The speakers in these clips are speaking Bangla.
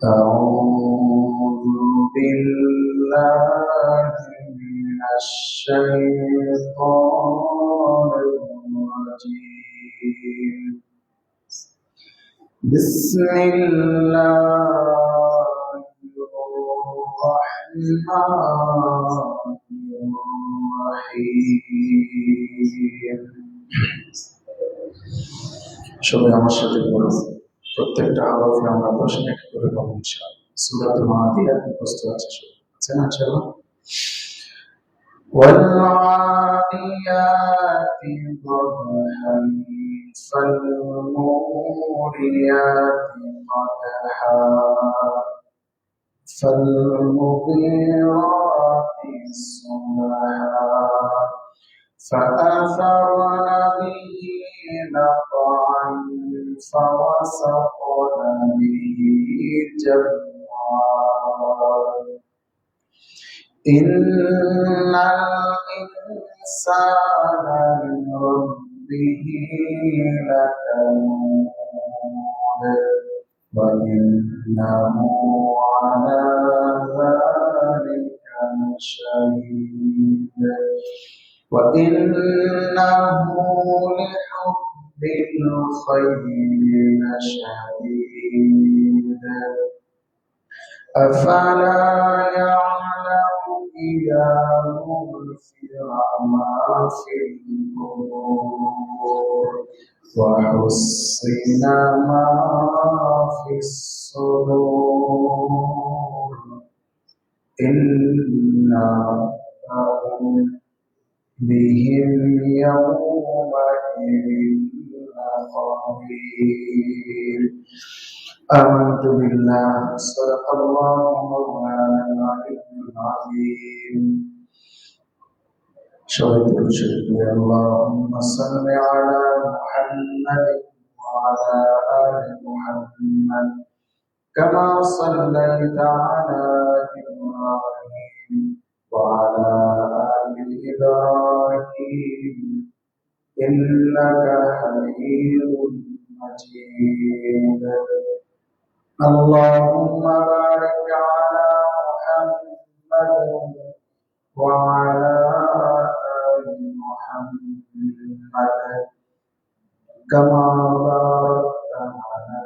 أعوذ بالله من الشيطان الرجيم. بسم الله الرحمن الرحيم. সবাই আমার সাথে বলুন, প্রত্যেকটা হরফে আমরা 10 মিনিট করে বলব ইনশাআল্লাহ। সূরাতুল মাদিয়া মুখস্থ আছে, না? চলো। والعاديات ضبحا فالموريات قدحا فالمغيرات صبحا فأثرن به نقعا فوسطن به جمعا إن الإنسان لربه لكنود وإنه على ذلك لشهيد وإنه لحب الخير لشديد أفلا يعلم إذا بُعْثِرَ ما في القبور وحصل ما في الصدور إن ربهم بهم يومئذ خبير. آمنت بالله صدق الله مولانا العلي العظيم. شهدت بشكر اللهم صل على محمد وعلى آل محمد كما صليت على إبراهيم وعلى آل إبراهيم إنك حميد مجيد. اللهم بارك على محمد وعلى آل محمد كما باركت على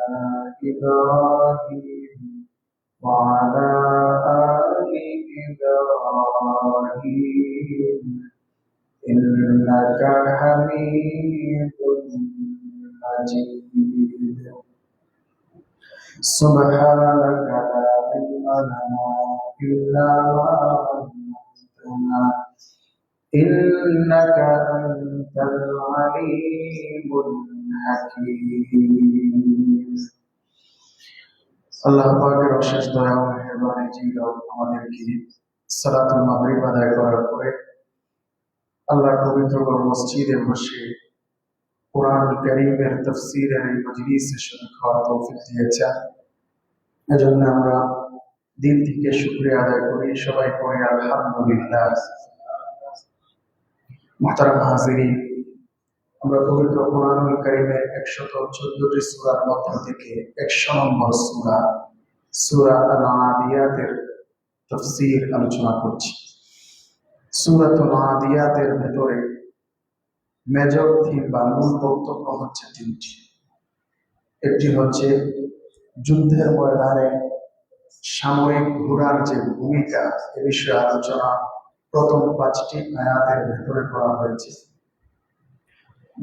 إبراهيم وعلى آل إبراهيم إنك حميد مجيد. سبحانك لا علم لنا إلا ما علمتنا إنك أنت العليم الحكيم. আল্লাহ পাকের অশেষ দয়া ও মেহেরবানি ছিল আমাদেরকে সালাতুল মাগরিব আদায় করার পরে আল্লাহর পবিত্র মসজিদে বসে কোরআনুল কারীমের তাফসীরের এই মজলিসে শরীক হওয়ার তৌফিক দিয়েছেন। এজন্য আমরা দিল থেকে শুকরিয়া আদায় করি, সবাই পড়ি আলহামদুলিল্লাহ। মুহতারাম হাজিরিন, আমরা পবিত্র কোরআনুল কারীমের 114টি সূরার মধ্য থেকে 100 নম্বর সূরা আল-আদিয়াতের তাফসীর আলোচনা করছি। সূরাতুল আদিয়াতের ভেতরে মেজর থিম বা মূল বক্তব্য হচ্ছে তিনটি। একটি হচ্ছে যুদ্ধের ময়দানে সাময়িক ঘোড়ার যে ভূমিকা, এ বিষয়ে আলোচনা প্রথম 5টি আয়াতের ভেতরে করা হয়েছে।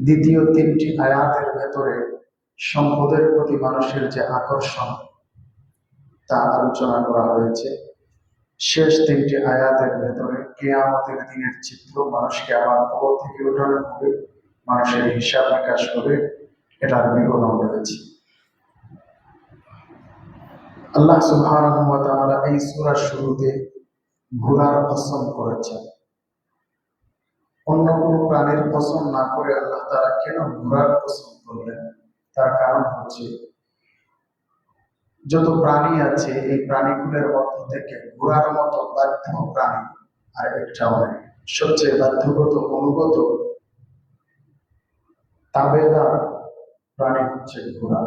দ্বিতীয় 3টি আয়াতের ভেতরে সম্পদের প্রতি মানুষের যে আকর্ষণ তা আলোচনা করা হয়েছে। শেষ 3টি আয়াতের ভেতরে কিয়ামতের দিনের চিত্র, মানুষকে আবার কবর থেকে ওঠানো হবে, মানুষের হিসাব নিকাশ হবে, এটার বিবরণ রয়েছে। আল্লাহ সুবহানাহু ওয়া তাআলা এই সূরার শুরুতে ঘোড়ার কসম করেছেন। অন্য কোনো প্রাণীর কসম না করে আল্লাহ তাআলা কেন ঘোড়ার কসম করলেন? তার কারণ হচ্ছে যত প্রাণী আছে এই প্রাণীগুলোর মধ্য থেকে ঘোড়ার মতো বাধ্য প্রাণী আর একটাও নেই। সবচেয়ে বাধ্যগত অনুগত তাবেদার প্রাণী হচ্ছে ঘোড়া।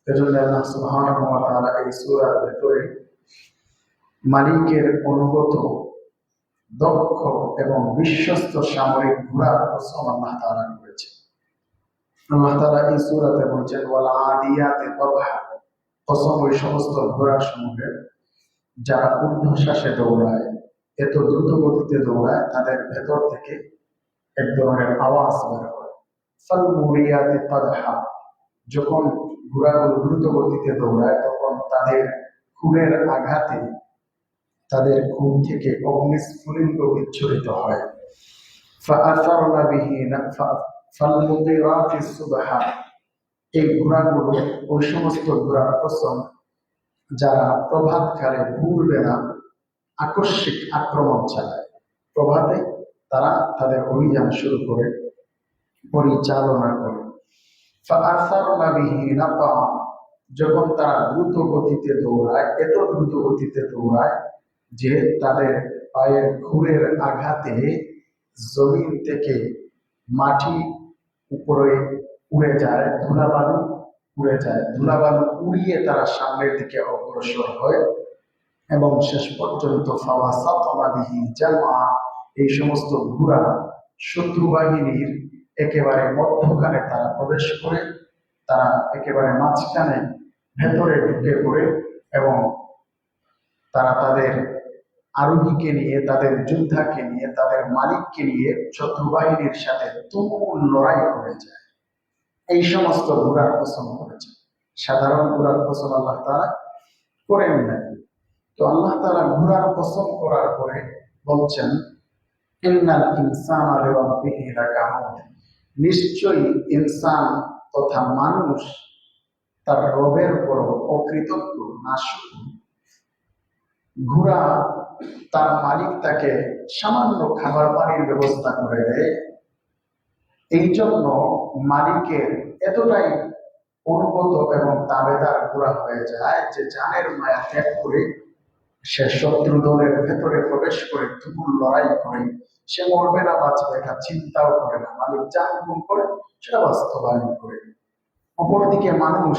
এজন্য আল্লাহ সুবহানাহু ওয়া তাআলা এই সূরার ভেতরে মালিকের অনুগত, দক্ষ এবং বিশ্বস্ত সামরিক ঘোড়ার কসম আল্লাহ তাআলা করেছেন। আল্লাহ তাআলা এই সূরাতে বলেছেন ওয়াল আদিয়াতি দবহা, কসম ওই সমস্ত ঘোড়ার সমূহের যারা ঊর্ধ্বশ্বাসে দৌড়ায়, এত দ্রুত গতিতে দৌড়ায় তাদের ভেতর থেকে এক ধরনের আওয়াজ বের হয়। ফাল মুরিয়াতি কাদহা, যখন ঘোড়াগুলো দ্রুত গতিতে দৌড়ায় তখন তাদের খুরের আঘাতে তাদের খুর থেকে অগ্নিস্ফুলিঙ্গ বিচ্ছুরিত হয়। ফাআসারনা বিহি ফালমুগিরাতি সুবহা, এই ঘোড়াগুলো ওই সমস্ত ঘোড়ার কসম যারা প্রভাতকালে ভোরবেলা আকস্মিক আক্রমণ চালায়। প্রভাতে তারা তাদের অভিযান শুরু করে, পরিচালনা করে। ফাআসারনা বিহি নাকা, যখন তারা দ্রুত গতিতে দৌড়ায়, এত দ্রুত গতিতে দৌড়ায় যে তাদের পায়ের খুরের আঘাতে জমিন থেকে মাটি উপরে উড়ে যায়, ধুলাবালু উড়ে যায়, ধুলাবালু উড়িয়ে তারা সামনের দিকে অগ্রসর হয় এবং শেষ পর্যন্ত ফাওয়াসাতনা বিহি জামআ, এই সমস্ত ঘোড়া শত্রু বাহিনীর একেবারে মধ্যখানে তারা প্রবেশ করে, তারা একেবারে মাঝখানে ভেতরে ঢুকে পড়ে এবং তারা তাদের আরোহীকে নিয়ে, তাদের যোদ্ধাকে নিয়ে, তাদের মালিককে নিয়ে শত্রু বাহিনীর সাথে তুমুল লড়াই করে যায়। এই সমস্ত ঘোড়ার কসম করেছে। সাধারণ ঘোড়ার কসম আল্লাহ তাআলা করেন নাই। তো আল্লাহ তাআলা ঘোড়ার কসম করার পরে বলছেন ইন্নাল ইনসানা লিরাব্বিহি লাকানুদ, নিশ্চয়ই ইনসান তথা মানুষ তার রবের উপর অকৃতজ্ঞ, নাশুকর। ঘোড়া তার মালিক তাকে সামান্য খাবার পানির ব্যবস্থা করে দেয়, এই জন্য মালিকের এতটাই অনুগত এবং তাবেদার ঘোড়া হয়ে যায় যে জানের মায়া ত্যাগ করে সে শত্রু দলের ভেতরে প্রবেশ করে তুমুল লড়াই করে। সে মরবে না বাঁচবে না চিন্তাও করে না, মালিক যা হুকুম করে সেটা বাস্তবায়ন করে। অপরদিকে মানুষ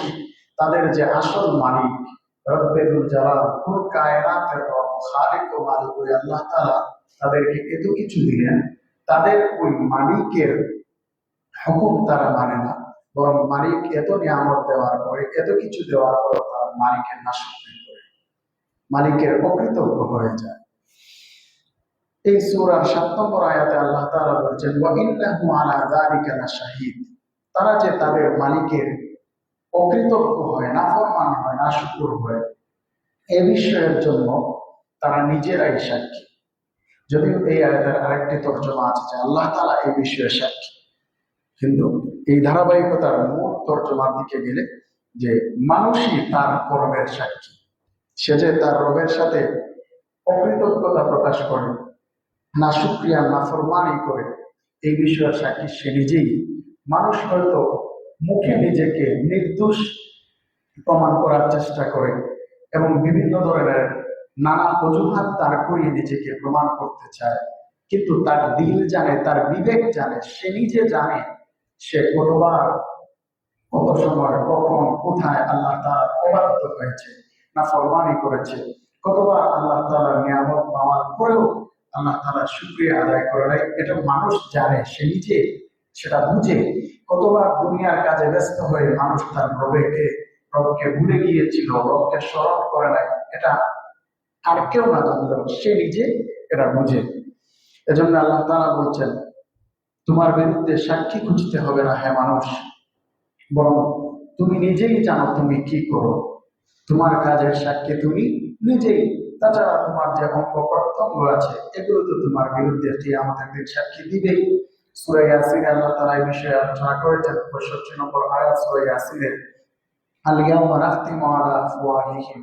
তাদের যে আসল মালিক রব্বে যুল জালাল, কুল কায়নাতের রব, খালিক ও মালিক ওই আল্লাহ তাআলা তাদেরকে এত কিছু দিলেন, তাদের ওই মালিকের হুকুম তারা মানে না, বরং মালিক এত নিয়ামত দেওয়ার পরে, এত কিছু দেওয়ার পর তারা মালিকের নাশকরি করে, মালিকের অকৃতজ্ঞ হয়ে যায়। এই সূরার ৭ নম্বর আয়াতে আল্লাহ তাআলা বলেছেন ওয়া ইন্নাহু আলা যালিকা লাশাহিদ, তারা যে তাদের মালিকের অকৃতজ্ঞ হয়, নাফরমান হয়, নাশুকর হয়, এ বিষয়ের জন্য তারা নিজেরাই সাক্ষী। যদিও এই আয়াতের আরেকটি তর্জমা আছে যে আল্লাহ তাআলা এই বিষয়ে সাক্ষী, কিন্তু এই ধারাবাহিকতার মূল তর্জমার দিকে গেলে যে মানুষই তার কর্মের সাক্ষী। সে যে তার রবের সাথে অকৃতজ্ঞতা প্রকাশ করে, নাশুকরিয়া, নাফরমানি করে, এই বিষয়ের সাক্ষী সে নিজেই। মানুষ হয়তো মুখে নিজেকে নির্দোষ প্রমাণ করার চেষ্টা করে এবং বিভিন্ন ধরনের নানা অজুহাত দাঁড় করিয়ে নিজেকে প্রমাণ করতে চায়, কিন্তু তার দিল জানে, তার বিবেক জানে, সে নিজে জানে সে কতবার, কত সময়, কখন, কোথায় আল্লাহ তাআলার অবাধ্য হয়েছে, নাফরমানি করেছে, কতবার আল্লাহ তাআলার নিয়ামত পাওয়ার পরেও আল্লাহ তাআলার শুকরিয়া আদায় করে নাই। এটা মানুষ জানে, সে নিজে সেটা বুঝে। কতবার দুনিয়ার কাজে ব্যস্ত হয়ে মানুষ তার রবকে ভুলে গিয়েছিল, রবকে স্মরণ করে নাই, এটা আর কেউ না জানলেও সে নিজে এটা বুঝে। এজন্য আল্লাহ তাআলা বলছেন তোমার বিরুদ্ধে সাক্ষী খুঁজতে হবে না হে মানুষ, বরং তুমি নিজেই জানো তুমি কি করো, তোমার কাজের সাক্ষী তুমি নিজেই। তাছাড়া তোমার যে অঙ্গ প্রত্যঙ্গ আছে এগুলো তো তোমার বিরুদ্ধে কিয়ামতের দিন সাক্ষী দিবেই। সূরা ইয়াসিনে আল্লাহ তাআলা এই বিষয়ে আলোচনা করেছেন। ৬৫ নম্বর আয়াত সূরা ইয়াসিনের, আল ইয়াউমা নাখতিমু আলা আফওয়াহিহিম,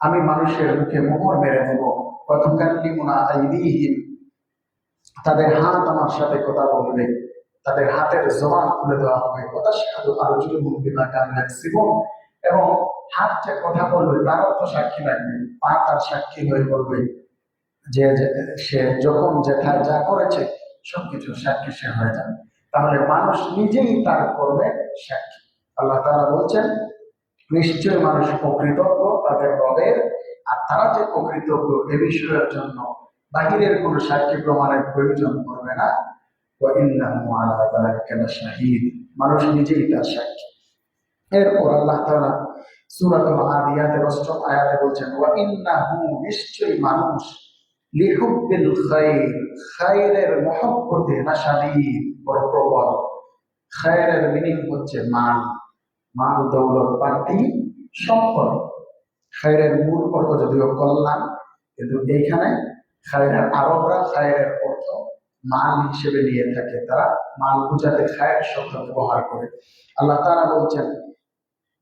আমি মানুষের মুখে মোহর মেরে দেব, ওয়া তুকাল্লিমুনা আইদিহিম, তাদের হাত আমার সাথে কথা বলবে, তাদের হাতের জবান খুলে দেওয়া হবে, কথা শিখাতে আরো জুলুম বিমা কানু ইয়াকসিবুন, এবং হাত যে কথা বলবে তারও তো সাক্ষী লাগবে, পা তার সাক্ষী হয়ে বলবে যে সে যখন যেখানে যা করেছে সবকিছু সাক্ষী সে হয়ে যাবে। তাহলে মানুষ নিজেই তার করবে সাক্ষী। আল্লাহ তাআলা বলছেন নিশ্চয় মানুষ অকৃতজ্ঞ তাদের রবের, আর তারা যে অকৃতজ্ঞ এ বিষয়ের জন্য বাহিরের কোনো সাক্ষী প্রমাণের প্রয়োজন করবে না। মানুষ নিজেই তার সাক্ষী। এরপর আল্লাহ তাআলা সূরাতুল আদিয়াতের ৮ম আয়াতে বলছেন, ওয়া ইন্নাহু, নিশ্চয়ই মানুষ, লিহুব্বিল খায়র, খায়রের মহব্বতে লাশাদীদ, বড় প্রবল। খায়রের মিনিং হচ্ছে মাল, মাল দৌলত পাতি সম্পদ। খায়রের মূল অর্থ যদিও কল্যাণ, কিন্তু এইখানে খায়রের আরবরা খায়রের অর্থ মাল হিসেবে নিয়ে থাকে, তারা মাল বুঝাতে খায়ের শব্দ ব্যবহার করে। আল্লাহ তাআলা বলছেন,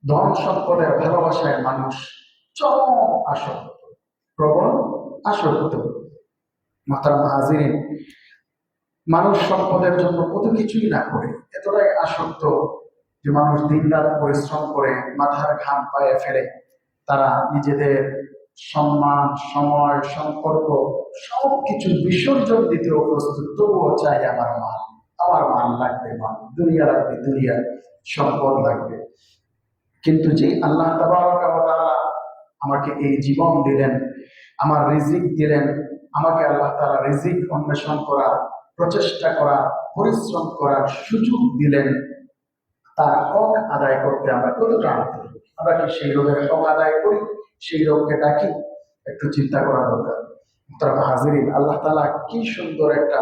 ধন সম্পদের ভালোবাসায় মানুষ চরম আসক্ত, প্রবল আসক্ত। মুহতারাম হাজিরিন, মানুষ সম্পদের জন্য কত কিছুই না করে, এতটাই আসক্ত যে মানুষ দিনরাত পরিশ্রম করে মাথার ঘাম পায়ে ফেলে, তারা নিজেদের সম্মান, সময়, সম্পর্ক সবকিছু বিসর্জন দিতেও প্রস্তুত, তবুও চাই আমার মাল, আমার মাল লাগবে, মাল, দুনিয়া লাগবে, দুনিয়া সম্পদ লাগবে। কিন্তু যে আল্লাহ তাবারক ওয়া তাআলা আমাকে এই জীবন দিলেন, আমার রিজিক দিলেন, আমাকে আল্লাহ তাআলা রিজিক অন্বেষণ করার, প্রচেষ্টা করার, পরিশ্রম করার সুযোগ দিলেন, তার হক আদায় করতে আমরা কতটা আন্তরিক? আমরা কি সেই লোকের হক আদায় করি? সেই লোককে ডাকি? একটু চিন্তা করা দরকার। মুহতারাম হাজিরিন, আল্লাহ তাআলা কি সুন্দর একটা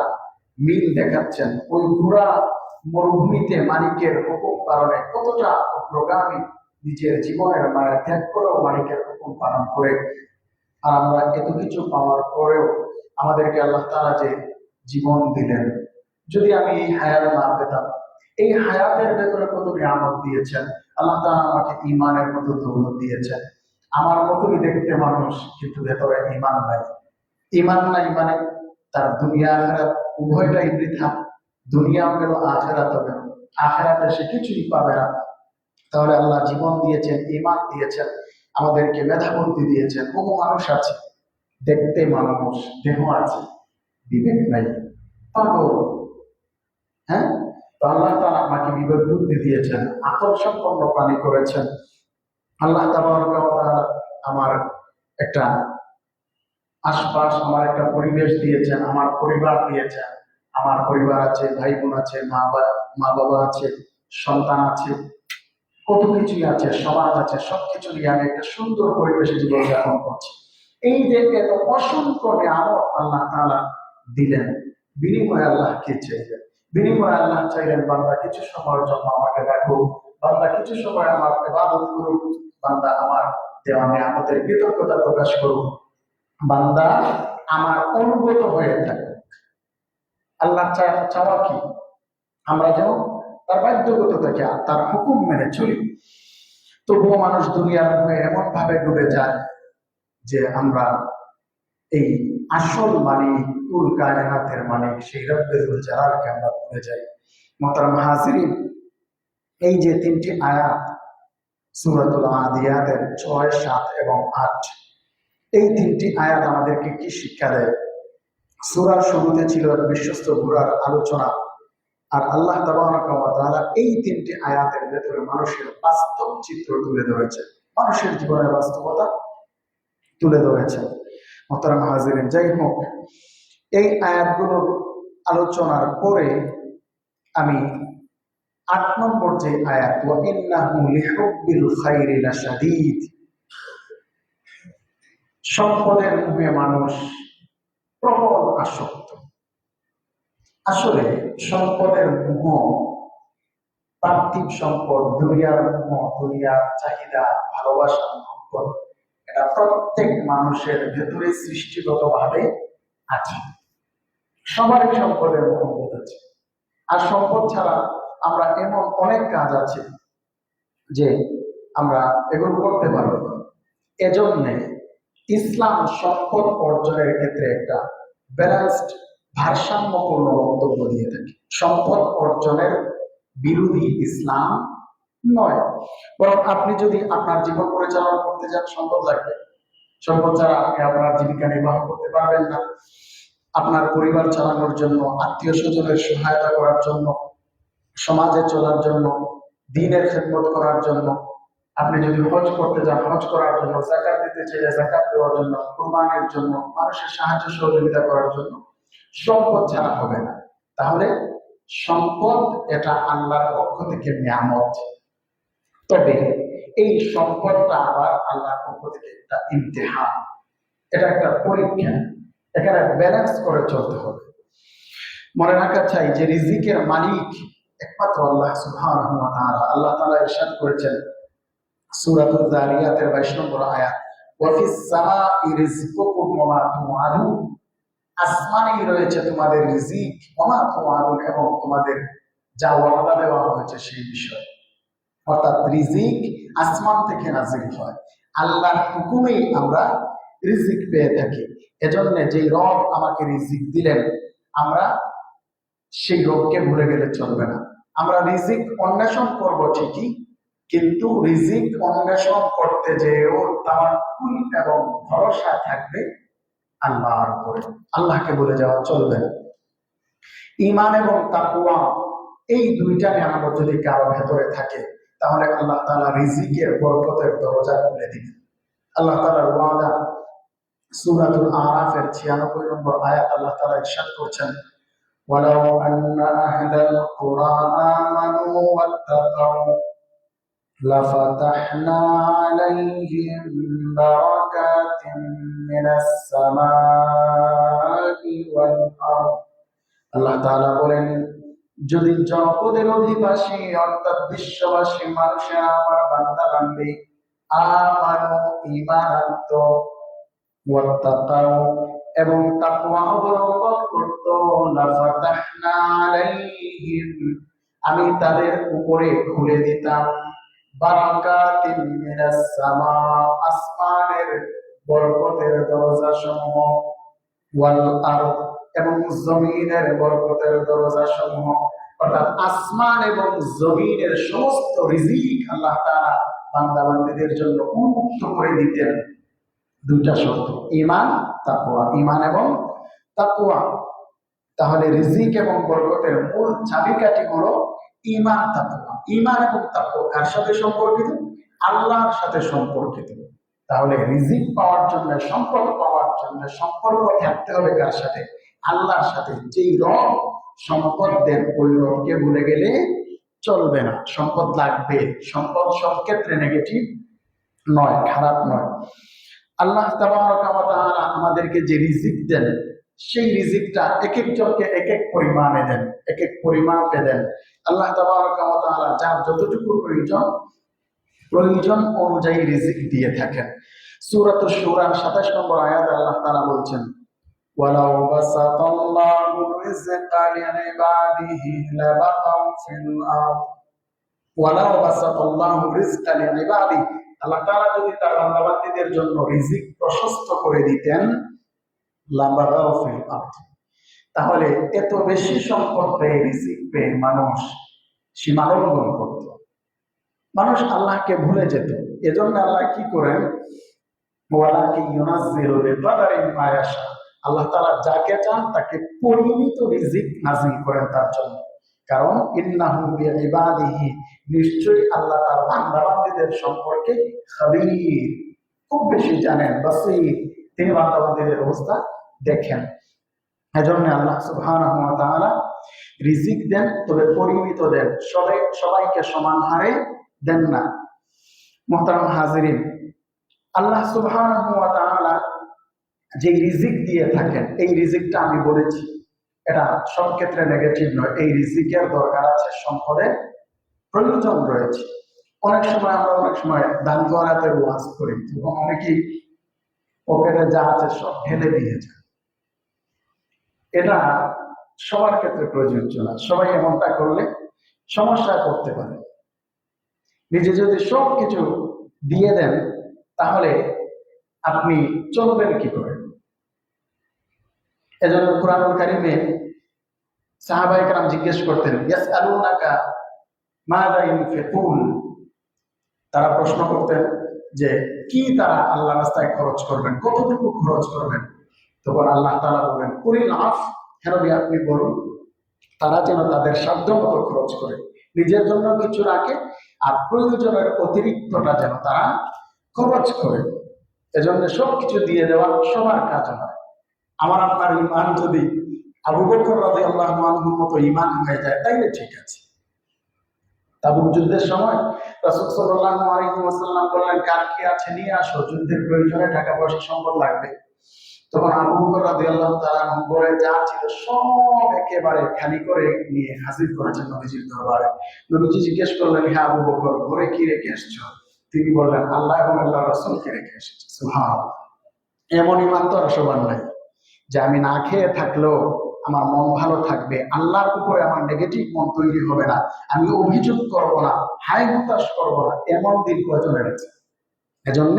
মিল দেখাচ্ছেন। ওই ঘোড়া মরুভূমিতে মালিকের হুকুম পালনে কতটা অগ্রগামী, নিজের জীবনের মায়া ত্যাগ করেও মালিকের হুকুম পালন করে। আর আমরা এত কিছু পাওয়ার পরেও আমাদেরকে আল্লাহ তাআলা যে জীবন দিলেন, যদি আমি এই হায়াত না পেতাম, এই হায়াতের ভেতরে কত নিয়ামত দিয়েছেন আল্লাহ তাআলা। আমাকে ঈমানের মতো দৌলত দিয়েছেন। আমার মতোই দেখতে মানুষ, কিন্তু ভেতরে ঈমান নাই। ঈমান নাই মানে তার দুনিয়া আখিরাত উভয়টাই বৃথা। দুনিয়াও গেল, আখিরাতও গেল। আখিরাতে সে কিছুই পাবে না। তাহলে আল্লাহ জীবন দিয়েছেন, ঈমান দিয়েছেন, আমাদেরকে মেধা বুদ্ধি দিয়েছেন। বহু মানুষ আছে দেখতে মানুষ, দেহ আছে, বিবেক নাই, পাগল। হ্যাঁ, তো আল্লাহ তাআলা আমাকে বিবেক বুদ্ধি দিয়েছেন, আকল সম্পন্ন প্রাণী করেছেন। আল্লাহ তাবারক ওয়া তাআলা আমার একটা আশপাশ, আমার একটা পরিবেশ দিয়েছেন, আমার পরিবার দিয়েছেন। আমার পরিবার আছে, ভাই বোন আছে, মা বাবা আছে, সন্তান আছে, কত কিছুই আছে, সমাজ আছে, সবকিছু নিয়ে আমি একটা সুন্দর পরিবেশে জীবনযাপন করছি। এই যে এত অসংখ্য নিয়ামত আল্লাহ তাআলা দিলেন, বিনিময়ে আল্লাহ কি চাইলেন? বিনিময়ে আল্লাহ চাইলেন, বান্দা কিছু সময়ের জন্য আমাকে দেখো, বান্দা কিছু সময় আমার ইবাদত করুক, বান্দা আমার দেওয়া নিয়ামতের কৃতজ্ঞতা প্রকাশ করুক, বান্দা আমার অনুগত হয়ে থাকে। আল্লাহ চাওয়া কি? আমরা যেন তার বাধ্যগত থেকে তার হুকুম মেনে চলি। তবুও মানুষ দুনিয়ার মধ্যে এমন ভাবে ডুবে যায় যে আমরা এই আসল মালিক, কুল কায়নাতের মালিক, সেই রব্বুল জালালকে আমরা ভুলে যাই। মুহতারাম হাজিরিন, এই যে 3টি আয়াত সূরাতুল আদিয়াতের 6, 7 এবং 8, এই 3টি আয়াত আমাদেরকে কি শিক্ষা দেয়? সূরার শুরুতে ছিল বিশ্বস্ত ঘোড়ার আলোচনা, আর আল্লাহ তাবারক ওয়া তাআলা এই 3টি আয়াতের ভেতরে মানুষের বাস্তব চিত্র তুলে ধরেছে, মানুষের জীবনের বাস্তবতা তুলে ধরেছে। মুহতারাম হাজিরিন, যাই হোক, এই আয়াতগুলোর আলোচনার পরে আমি 8 নম্বর যে আয়াত, ওয়া ইন্নাহু লিহুব্বিল খায়রি লাশাদীদ, সম্পদের মোহে মানুষ প্রবল আসক্ত। আসলে সম্পদের মোহ, পার্থিব সম্পদ, দুনিয়ার মোহ, দুনিয়ার চাহিদা, ভালোবাসা, সম্পদ, এটা প্রত্যেক মানুষের ভেতরে সৃষ্টিগত ভাবে আছে। সবারই সম্পদের মোহ আছে। আর সম্পদ ছাড়া আমরা এমন অনেক কাজ আছে যে আমরা এগুলো করতে পারবো না। এজন্যে ইসলাম সম্পদ অর্জনের ক্ষেত্রে একটা ব্যালেন্সড, ভারসাম্যপূর্ণ বক্তব্য দিয়ে থাকে। সম্পদ অর্জনের বিরোধী ইসলাম নয়, বরং আপনি যদি আপনার জীবন পরিচালনা করতে যান, সম্পদ লাগবে। সম্পদ ছাড়া আপনি আপনার জীবিকা নির্বাহ করতে পারবেন না। আপনার পরিবার চালানোর জন্য, আত্মীয় স্বজনের সহায়তা করার জন্য, সমাজে চলার জন্য, দ্বীনের খেদমত করার জন্য আপনি যদি হজ করতে যান, হজ করার জন্য, যাকাত দিতে চাইলে যাকাত দেওয়ার জন্য, কুরবানির জন্য, মানুষের সাহায্য সহযোগিতা করার জন্য সম্পদ ছাড়া হবে না। তাহলে সম্পদ এটা আল্লাহর পক্ষ থেকে নিয়ামত। তবে এই সম্পদটা আবার আল্লাহর পক্ষ থেকে একটা ইমতিহান, এটা একটা পরীক্ষা। এখানে ব্যালেন্স করে চলতে হবে। মনে রাখা চাই যে রিজিকের মালিক একমাত্র আল্লাহ সুবহানাহু ওয়া তাআলা। আল্লাহ তাআলা ইরশাদ করেছেন সূরাতুল যারিয়াতের 22 নম্বর আয়াত, ওয়া ফিস সামাই রিজকুকুম ওয়া মা তুআদুন। আসমানে রয়েছে তোমাদের রিজিক, ওয়া মা তুআদুন, এবং তোমাদের যা ওয়াদা দেওয়া হয়েছে সেই বিষয়। অর্থাৎ রিজিক আসমান থেকে নাজিল হয়, আল্লাহর হুকুমেই আমরা রিজিক পেয়ে থাকি। এজন্য যেই রব আমাকে রিজিক দিলেন, আমরা সেই রবকে ভুলে গেলে চলবে না। আমরা রিজিক অন্বেষণ করব ঠিকই, কিন্তু রিজিক অন্বেষণ করতে যেও তাওয়াক্কুল এবং ভরসা থাকবে আল্লাহর উপরে। আল্লাহকে ভুলে যাওয়া চলবে না। ঈমান এবং তাকওয়া, এই দুইটা নিয়ামত যদি কারো ভেতরে থাকে, তাহলে আল্লাহ তাআলা রিজিকের বরকতের দরজা খুলে দিবেন। আল্লাহ তাআলার ওয়াদা সূরাতুল আরাফের 96 নম্বর আয়াত, আল্লাহ তাআলা ইরশাদ করছেন, ওয়ালাউ আন্না আহলাল কুরআ আমানু ওয়াত্তাকাউ লাফাতাহনা আলাইহিম বারাকাতিন মিনাস সামাই ওয়াল আরদ। আল্লাহ তাআলা বলেন, যদি জগতের অধিবাসী অর্থাৎ বিশ্ববাসী মানুষেরা আমার বান্দা বান্দি আমানু ঈমান আনত, ওয়াত্তাকাউ এবং তাকওয়া অবলম্বন করত, লাফাতাহনা আলাইহিম, আমি তাদের উপরে খুলে দিতাম বারাকাতিন মিনাস সামা, আসমানের বরকতের দরজা সমূহ, ওয়াল আরদ, এবং জমিনের বরকতের দরজা সমূহ। অর্থাৎ আসমান এবং জমিনের সমস্ত রিজিক আল্লাহ তাআলা বান্দা বান্দীদের জন্য উন্মুক্ত করে দিতেন। দুইটা শর্ত, ঈমান তাকওয়া, ঈমান এবং তাকওয়া। তাহলে রিজিক এবং বরকতের মূল চাবিকাঠি হলো ঈমান তাকওয়া। ঈমান এবং তাকওয়া কার সাথে সম্পর্কিত? আল্লাহর সাথে সম্পর্কিত। তাহলে রিজিক পাওয়ার জন্য, সম্পদ পাওয়ার জন্য সম্পর্ক থাকতে হবে কার সাথে? আল্লাহর সাথে। যেই রব সম্পদ দেন, ওই রবকে ভুলে গেলে চলবে না। সম্পদ লাগবে, সম্পদ সব ক্ষেত্রে নেগেটিভ নয়, খারাপ নয়। আল্লাহ তাবারাকা ওয়া তাআলা আমাদেরকে যে রিজিক দেন, সেই রিজিকটা এক একজনকে এক এক পরিমাণে দেন, এক এক পরিমাপে দেন। আল্লাহ তাবারাকা ওয়া তাআলা যার যতটুকু প্রয়োজন অনুযায়ী রিজিক দিয়ে থাকেন। সূরাতুশ শূরার 27 নম্বর আয়াতে আল্লাহ তাআলা বলছেন, ওয়ালাউ বাসাতাল্লাহু রিজকা লিইবাদিহি লাবাগাউ ফিল আরদ, ওয়ালাউ বাসাতাল্লাহু রিজকা লিইবাদিহি, আল্লাহ তাআলা যদি তার বান্দাবান্দীদের জন্য রিজিক প্রশস্ত করে দিতেন, লাবাগাউ ফিল আরদ, তাহলে এত বেশি সম্পদ পেয়ে, রিজিক পেয়ে মানুষ সীমালঙ্ঘন করত, মানুষ আল্লাহকে ভুলে যেত। এজন্য আল্লাহ কি করেন, ওয়ালাকি ইউনাজ্জিলু বিকাদারিন মা ইয়াশা, আল্লাহ তাআলা যাকে চান তাকে পরিমিত রিজিক নাযিল করেন তার জন্য। কারণ ইন্নাহু বিইবাদিহি, নিশ্চয়ই আল্লাহ তার বান্দাবান্দীদের সম্পর্কে খাবীর, খুব বেশি জানেন, বাসীর, তিনি বান্দাবান্দীদের অবস্থা দেখেন। এজন্য আল্লাহ সুবহানাহু ওয়া তাআলা রিজিক দেন, তবে পরিমিত দেন, সবাইকে সমান হারে দেন না। মুহতারাম হাজিরিন, আল্লাহ সুবহানাহু ওয়া তাআলা যে রিজিক দিয়ে থাকেন, এই রিজিকটা আমি বলেছি এটা সব ক্ষেত্রে নেগেটিভ নয়। এই রিজিকের দরকার আছে, সম্পদের প্রয়োজন রয়েছে। অনেক সময় দান দোয়ারাতে ওয়াজ করি, এবং অনেকেই পকেটে যা আছে সব ঢেলে দিয়ে যায়। এটা সবার ক্ষেত্রে প্রযোজ্য না। সবাই এমনটা করলে সমস্যায় পড়তে পারে। নিজে যদি সব কিছু দিয়ে দেন, তাহলে আপনি চলবেন কি করে? এজন্য কুরআনুল কারীমে সাহাবায়ে কেরাম জিজ্ঞেস করতেন, ইয়াসআলুনাকা মাযা ইউনফিকুন, তারা প্রশ্ন করতেন যে কি তারা আল্লাহর রাস্তায় খরচ করবেন, কতটুকু খরচ করবেন। তখন আল্লাহ তাআলা বলেন, কুলিল আফ, হে নবী আপনি বলুন তারা যেন তাদের সাধ্যমতো খরচ করে। নিজের জন্য কিছু রাখে, আর প্রয়োজনের অতিরিক্তটা যেন তারা খরচ করে। এজন্য সবকিছু দিয়ে দেওয়া সবার কাজ হয়। আমার আপনার ইমান যদি আবু বকর রাদিয়াল্লাহু আনহুর মতো ইমান হয়ে যায় তাইলে ঠিক আছে। তাবুক যুদ্ধের সময় রাসূল সাল্লাল্লাহু আলাইহি ওয়াসাল্লাম বললেন, কার কি আছে নিয়ে আসো, যুদ্ধের প্রয়োজনে টাকা পয়সা সম্পদ লাগবে। তখন আবু বকর রাদিয়াল্লাহু তাআলা ঘরে যা ছিল সব একেবারে খালি করে নিয়ে হাজির করেছেন নবীজির দরবারে। নবীজি জিজ্ঞেস করলেন, হে আবু বকর, ঘরে কি রেখে এসেছো? তিনি বললেন, আল্লাহ এবং আল্লাহর রাসূলকে রেখে এসেছি। সুবহানাল্লাহ। এমন ইমান তো আর সবার নাই যে আমি না খেয়ে থাকলেও আমার মন ভালো থাকবে, আল্লাহর উপরে আমার নেগেটিভ মন তৈরি হবে না, আমি অভিযোগ করব না, হাই হতাশ করব না, এমন দিন প্রয়োজনের আছে। এজন্য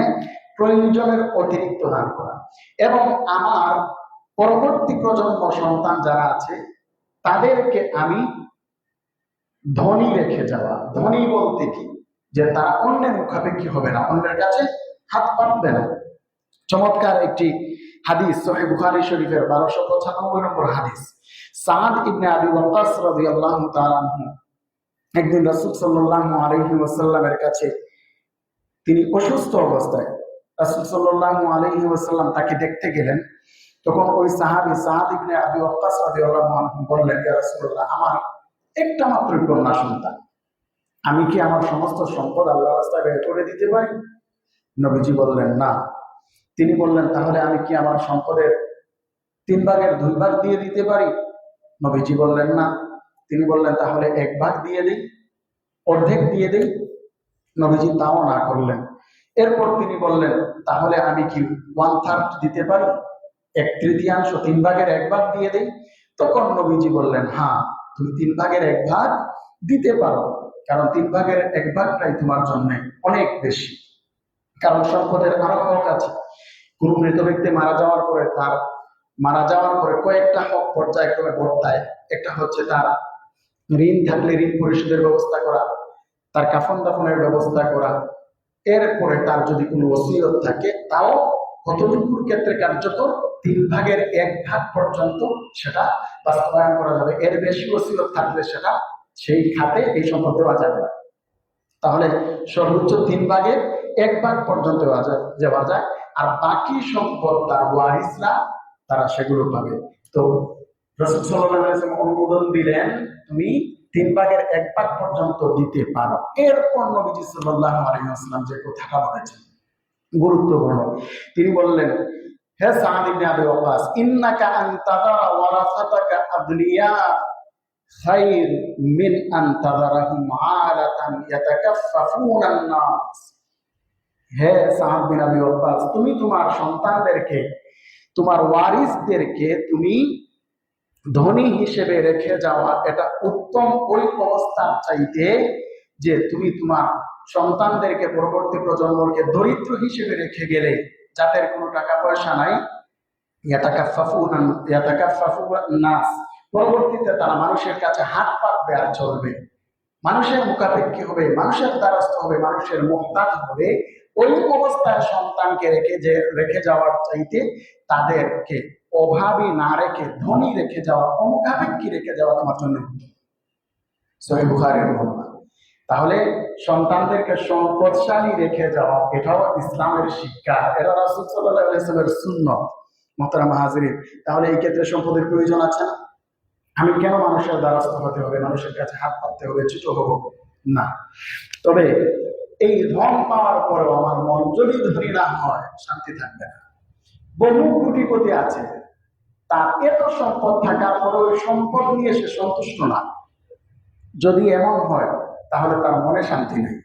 প্রয়োজনের অতিরিক্ত দান করা। এবং আমার পরবর্তী প্রজন্ম সন্তান যারা আছে তাদেরকে আমি ধনী রেখে যাওয়া। ধনী বলতে কি, যে তারা অন্যের মুখাপেক্ষী হবে না, অন্যের কাছে হাত পাতবে না। চমৎকার একটি হাদিস সহিহ বুখারী শরীফের 1295 নম্বর হাদিস। সাদ ইবনে আবি ওয়াক্কাস রাদিয়াল্লাহু তাআলা আনহু একদিন রাসূল সাল্লাল্লাহু আলাইহি ওয়াসাল্লামের কাছে, তিনি অসুস্থ অবস্থায়, রাসূল সাল্লাল্লাহু আলাইহি ওয়াসাল্লাম তাকে দেখতে গেলেন। তখন ওই সাহাবী সাদ ইবনে আবি ওয়াক্কাস রাদিয়াল্লাহু আনহু বললেন, ইয়া রাসূলুল্লাহ, আমার একটা মাত্র কন্যা সন্তান, আমি কি আমার সমস্ত সম্পদ আল্লাহর রাস্তায় ব্যয় করে দিতে পারি? নবীজি বললেন, না। তিনি বললেন, তাহলে আমি কি আমার সম্পদের 3/2 দিয়ে দিতে পারি? নবীজি বললেন, না। তিনি বললেন, তাহলে 1 দিয়ে দিই, অর্ধেক দিয়ে দিই। নবীজি তাও না করলেন। এরপর তিনি বললেন, তাহলে আমি কি 1/3 দিতে পারি, 1/3, 3/1 দিয়ে দিই? তখন নবীজি বললেন, হ্যাঁ, তুমি 3/1 দিতে পারো, কারণ 3/1টাই তোমার জন্য অনেক বেশি। কারণ সম্পদের আরো হক আছে। কোন মৃত ব্যক্তি মারা যাওয়ার পরে কয়েকটা হক পর্যায়ক্রমে বর্তায়। একটা হচ্ছে তার ঋণ থাকলে ঋণ পরিশোধের ব্যবস্থা করা, তার কাফন দাফনের ব্যবস্থা করা, এরপরে তার যদি কোনো ওসিয়ত থাকে তাও কতটুকুর ক্ষেত্রে কার্যকর, 3/1 পর্যন্ত সেটা বাস্তবায়ন করা যাবে। এর বেশি ওসিয়ত থাকলে সেটা সেই খাতে এই সম্পদ দেওয়া যাবে না। তাহলে সর্বোচ্চ 3/1 পর্যন্ত যাওয়া যায়, আর বাকি সম্পদ তার ওয়ারিসরা তারা সেগুলো পাবে। তো রাসূল সাল্লাল্লাহু আলাইহি ওয়াসাল্লাম অনুমোদন দিলেন, তুমি 3/1 পর্যন্ত দিতে পারো। এরপর নবীজি সাল্লাল্লাহু আলাইহি ওয়াসাল্লাম যে কথাটা বলেছেন গুরুত্বপূর্ণ। তিনি বললেন, হে সাদ ইবনে আবি ওয়াক্কাস, ইন্নাকা আন তাদারা ওয়ারাসাতাকা আদলিয়া খায়র মিন আন তাদারাহুম আলাতান ইয়াতাকাফফাফুনা আন-নাস। হে সাদ বিন আবি ওয়াক্কাস, তুমি তোমার সন্তানদেরকে, তোমার ওয়ারিসদেরকে তুমি ধনী হিসেবে রেখে যাওয়া, এটা উত্তম ওই অবস্থার চাইতে যে তুমি তোমার সন্তানদেরকে, পরবর্তী প্রজন্মকে দরিদ্র হিসেবে রেখে গেলে, যাদের কোনো টাকা পয়সা নাই, নাস, পরবর্তীতে তারা মানুষের কাছে হাত পাতবে আর চলবে, মানুষের মুখাপেক্ষী হবে, মানুষের দ্বারস্থ হবে, মানুষের মুহতাজ হবে। ওই অবস্থায় সন্তানকে রেখে যাওয়ার চাইতে তাদেরকে অভাবী না রেখে ধনী রেখে যাওয়া, অমুখাপেক্ষী রেখে যাওয়া তোমার জন্য সহিহ বুখারীর বর্ণনা। তাহলে সন্তানদেরকে সম্পদশালী রেখে যাওয়া, এটাও ইসলামের শিক্ষা, এটা রাসূল সাল্লাল্লাহু আলাইহি ওয়াসাল্লামের সুন্নাত। মুহতারাম হাজিরিন, তাহলে এই ক্ষেত্রে সম্পদের প্রয়োজন আছে না? আমি কেন মানুষের দ্বারস্থ হতে হবে, মানুষের কাছে হাত পাততে হবে, ছোট হবো না? তবে এই ধন পাওয়ার পরেও আমার মন যদি ধনী না হয়, শান্তি থাকবে না। বহু কোটিপতি আছে, তার এত সম্পদ থাকার পরে ওই সম্পদ নিয়ে সে সন্তুষ্ট না। যদি এমন হয় তাহলে তার মনে শান্তি নেই।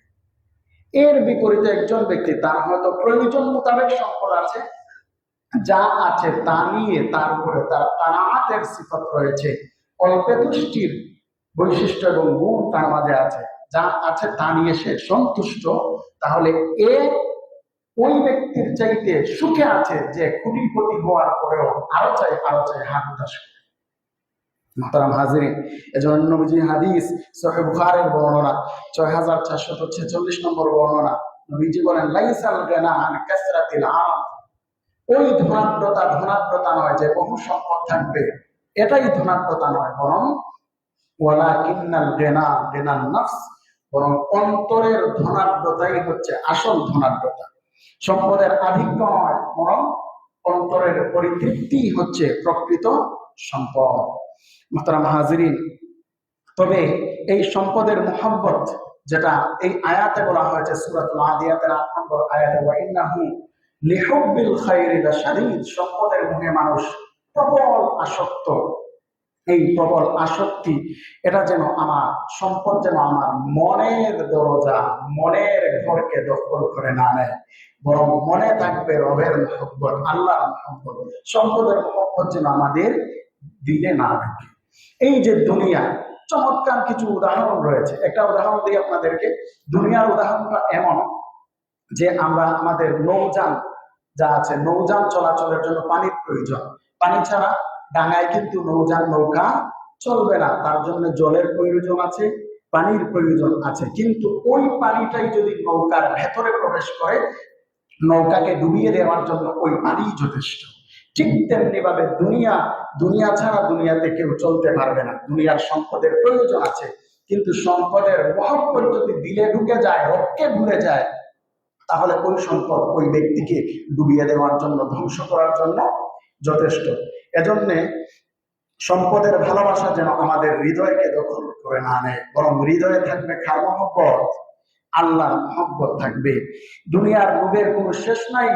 এর বিপরীতে একজন ব্যক্তি, তার হয়তো প্রয়োজন মোতাবেক সম্পদ আছে, যা আছে তা নিয়ে, তারপরে তার কানাআতের সিফাত রয়েছে, অল্পে তুষ্টির বৈশিষ্ট্য এবং গুণ তার মাঝে আছে, যা আছে তা নিয়ে সে সন্তুষ্ট, তাহলে ওই ব্যক্তির চাইতে সুখে আছে যে কোটিপতি হওয়ার পরেও আরো চাই হাত উঠাস। মুহতারাম হাজিরিন, এজন্য নবীজি হাদিস সহিহ বুখারীর বর্ণনা 6446 নম্বর বর্ণনা, নবীজি বলেন, লাইসাল গানা আন কাসরাতিল আরাম, ওই ধনাঢ্যতা নয় যে বহু সম্পদ থাকবে, এটাই ধনাঢ্যতা নয়, বরং ওয়ালাকিন্নাল গিনা গিনান নাফস, বরং অন্তরের ধনাঢ্যতাই হচ্ছে আসল ধনাঢ্যতা। সম্পদের আধিক্য নয়, বরং অন্তরের পরিতৃপ্তি হচ্ছে প্রকৃত সম্পদ। মুহতারাম হাজিরিন, তবে এই সম্পদের মোহাব্বত যেটা এই আয়াতে বলা হয়েছে সূরাতুল আদিয়াতের ৮ নম্বর আয়াতে, ওয়া ইন্নাহু লিহুব্বিল খায়রি লাশাদীদ, সম্পদের মোহে মানুষ প্রবল আসক্ত। এই প্রবল আসক্তি, এটা যেন আমার সম্পদ যেন আমার মনের দরজা, মনের ঘরকে দখল করে না নেয়, বরং মনে থাকবে রবের মহব্বত, আল্লাহর মহব্বত। সম্পদের মহব্বত যেন আমাদের দিলে না থাকে। এই যে দুনিয়া, চমৎকার কিছু উদাহরণ রয়েছে। একটা উদাহরণ দিই আপনাদেরকে। দুনিয়ার উদাহরণটা এমন যে আমরা আমাদের নৌযান যা আছে, নৌযান চলাচলের জন্য পানির প্রয়োজন। পানি ছাড়া ডাঙায় কিন্তু নৌকা চলবে না, তার জন্য জলের প্রয়োজন আছে, পানির প্রয়োজন আছে। কিন্তু ওই পানিটাই যদি নৌকার ভেতরে প্রবেশ করে, নৌকাকে ডুবিয়ে দেওয়ার জন্য ওই পানি যথেষ্ট। ঠিক তেমনি ভাবে দুনিয়া ছাড়া দুনিয়াতে কেউ চলতে পারবে না। দুনিয়ার সম্পদের প্রয়োজন আছে, কিন্তু সম্পদের মহব্বত যদি দিলে ঢুকে যায়, রক্তে ভুলে যায়, তাহলে ওই সম্পদ ওই ব্যক্তিকে ডুবিয়ে দেওয়ার জন্য, ধ্বংস করার জন্য যথেষ্ট। এজন্য সম্পদের ভালোবাসা যেন আমাদের হৃদয়কে দখল করে না নেয়, বরং হৃদয়ে থাকবে কার মহব্বত? আল্লাহর মহব্বত থাকবে। দুনিয়ার লোভের কোনো শেষ নাই,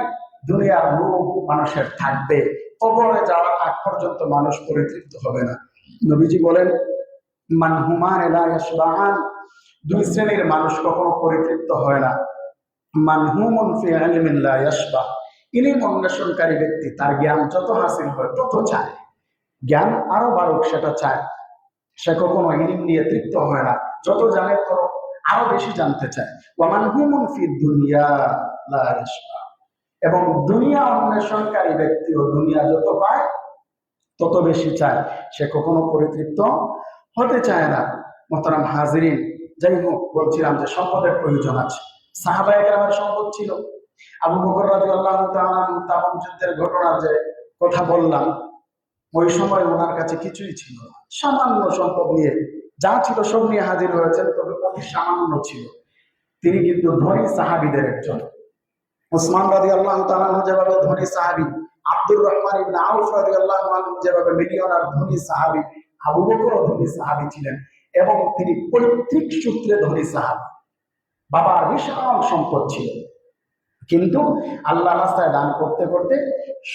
দুনিয়ার লোভ মানুষের থাকবে। কবরে যাওয়ার আগ পর্যন্ত মানুষ পরিতৃপ্ত হবে না। নবীজি বলেন, মান হুমান লা ইয়াশবাআন, দুই শ্রেণীর মানুষ কখনো পরিতৃপ্ত হয় না। মানহুমুন ফি ইলমিন লা ইয়াশবা, ইলম অন্বেষণকারী ব্যক্তি, তার জ্ঞান যত হাসিল হয় তত চায়, জ্ঞান আরো বাড়ুক সেটা চায়। সে কখনো ইলম নিয়ে তৃপ্ত হয় না, যত জানে তত আরো বেশি জানতে চায়। ওয়া মানহুমুন ফি দুনিয়া লা ইয়াশবা, এবং দুনিয়া অন্বেষণকারী ব্যক্তি ও দুনিয়া যত পায় তত বেশি চায়, সে কখনো পরিতৃপ্ত হতে চায় না। মুহতারাম হাজিরিন, যাই হোক, বলছিলাম যে সম্পদের প্রয়োজন আছে। সাহাবায়ে কেরামের সম্পদ ছিল। আবু বকর রাদিয়াল্লাহু তাআলা আনহু তাবুক যুদ্ধের ঘটনার যে কথা বললাম, ওই সময় ওনার কাছে কিছুই ছিল না। সামান্য সম্পদ নিয়ে, যা ছিল সব নিয়ে হাজির হয়েছেন, তবে অতি সামান্য ছিল। তিনি কিন্তু ধনী সাহাবীদের একজন। ওসমান রাদিয়াল্লাহু তাআলা আনহু যেভাবে ধনী সাহাবী, আব্দুর রহমান ইবনে আউফ রাদিয়াল্লাহু আনহু যেভাবে মিলিয়নার ধনী সাহাবী, আবু বকরও ধনী সাহাবী ছিলেন, এবং তিনি পৈতৃক সূত্রে ধনী সাহাবী। বাবার বিশাল সম্পদ ছিল, কিন্তু আল্লাহ রাস্তায় দান করতে করতে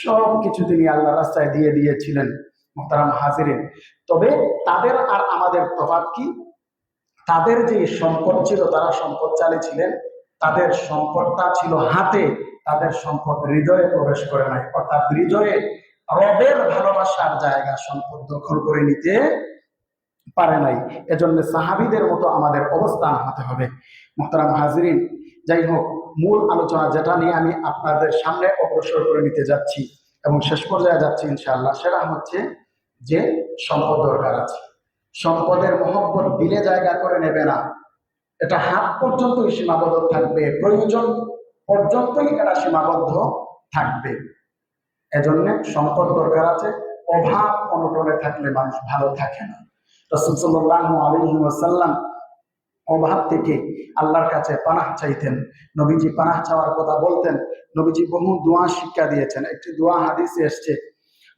সবকিছু তিনি আল্লাহ রাস্তায় দিয়ে দিয়েছিলেন। মুহতারাম হাজিরিন, তবে তাদের আর আমাদের তফাৎ কি? তাদের যে সম্পদ ছিল, তারা সম্পদশালী ছিলেন, তাদের সম্পদটা ছিল হাতে, তাদের সম্পদ হৃদয়ে প্রবেশ করে নাই। অর্থাৎ হৃদয়ে রবের ভালোবাসার জায়গা সম্পদ দখল করে নিতে পারে নাই। এজন্য সাহাবীদের মতো আমাদের অবস্থান হতে হবে। মুহতারাম হাজিরিন, যাই হোক, মূল আলোচনা যেটা নিয়ে আমি আপনাদের সামনে অগ্রসর করে নিতে যাচ্ছি এবং শেষ পর্যায়ে যাচ্ছি ইনশাআল্লাহ, সেটা হচ্ছে যে সম্পদ দরকার আছে। সম্পদের মহব্বত দিলে জায়গা করে নেবে না, এটা হাত পর্যন্তই সীমাবদ্ধ থাকবে, প্রয়োজন পর্যন্তই এটা সীমাবদ্ধ থাকবে। এজন্য সম্পদ দরকার আছে। অভাব অনটনে থাকলে মানুষ ভালো থাকে না। রাসূল সাল্লাল্লাহু আলাইহি ওয়াসাল্লাম অভাব থেকে আল্লাহর কাছে পানাহ চাইতেন। নবীজি পানাহ চাওয়ার কথা বলতেন। নবীজি বহু দোয়া শিক্ষা দিয়েছেন। একটি দোয়া হাদিসে এসেছে,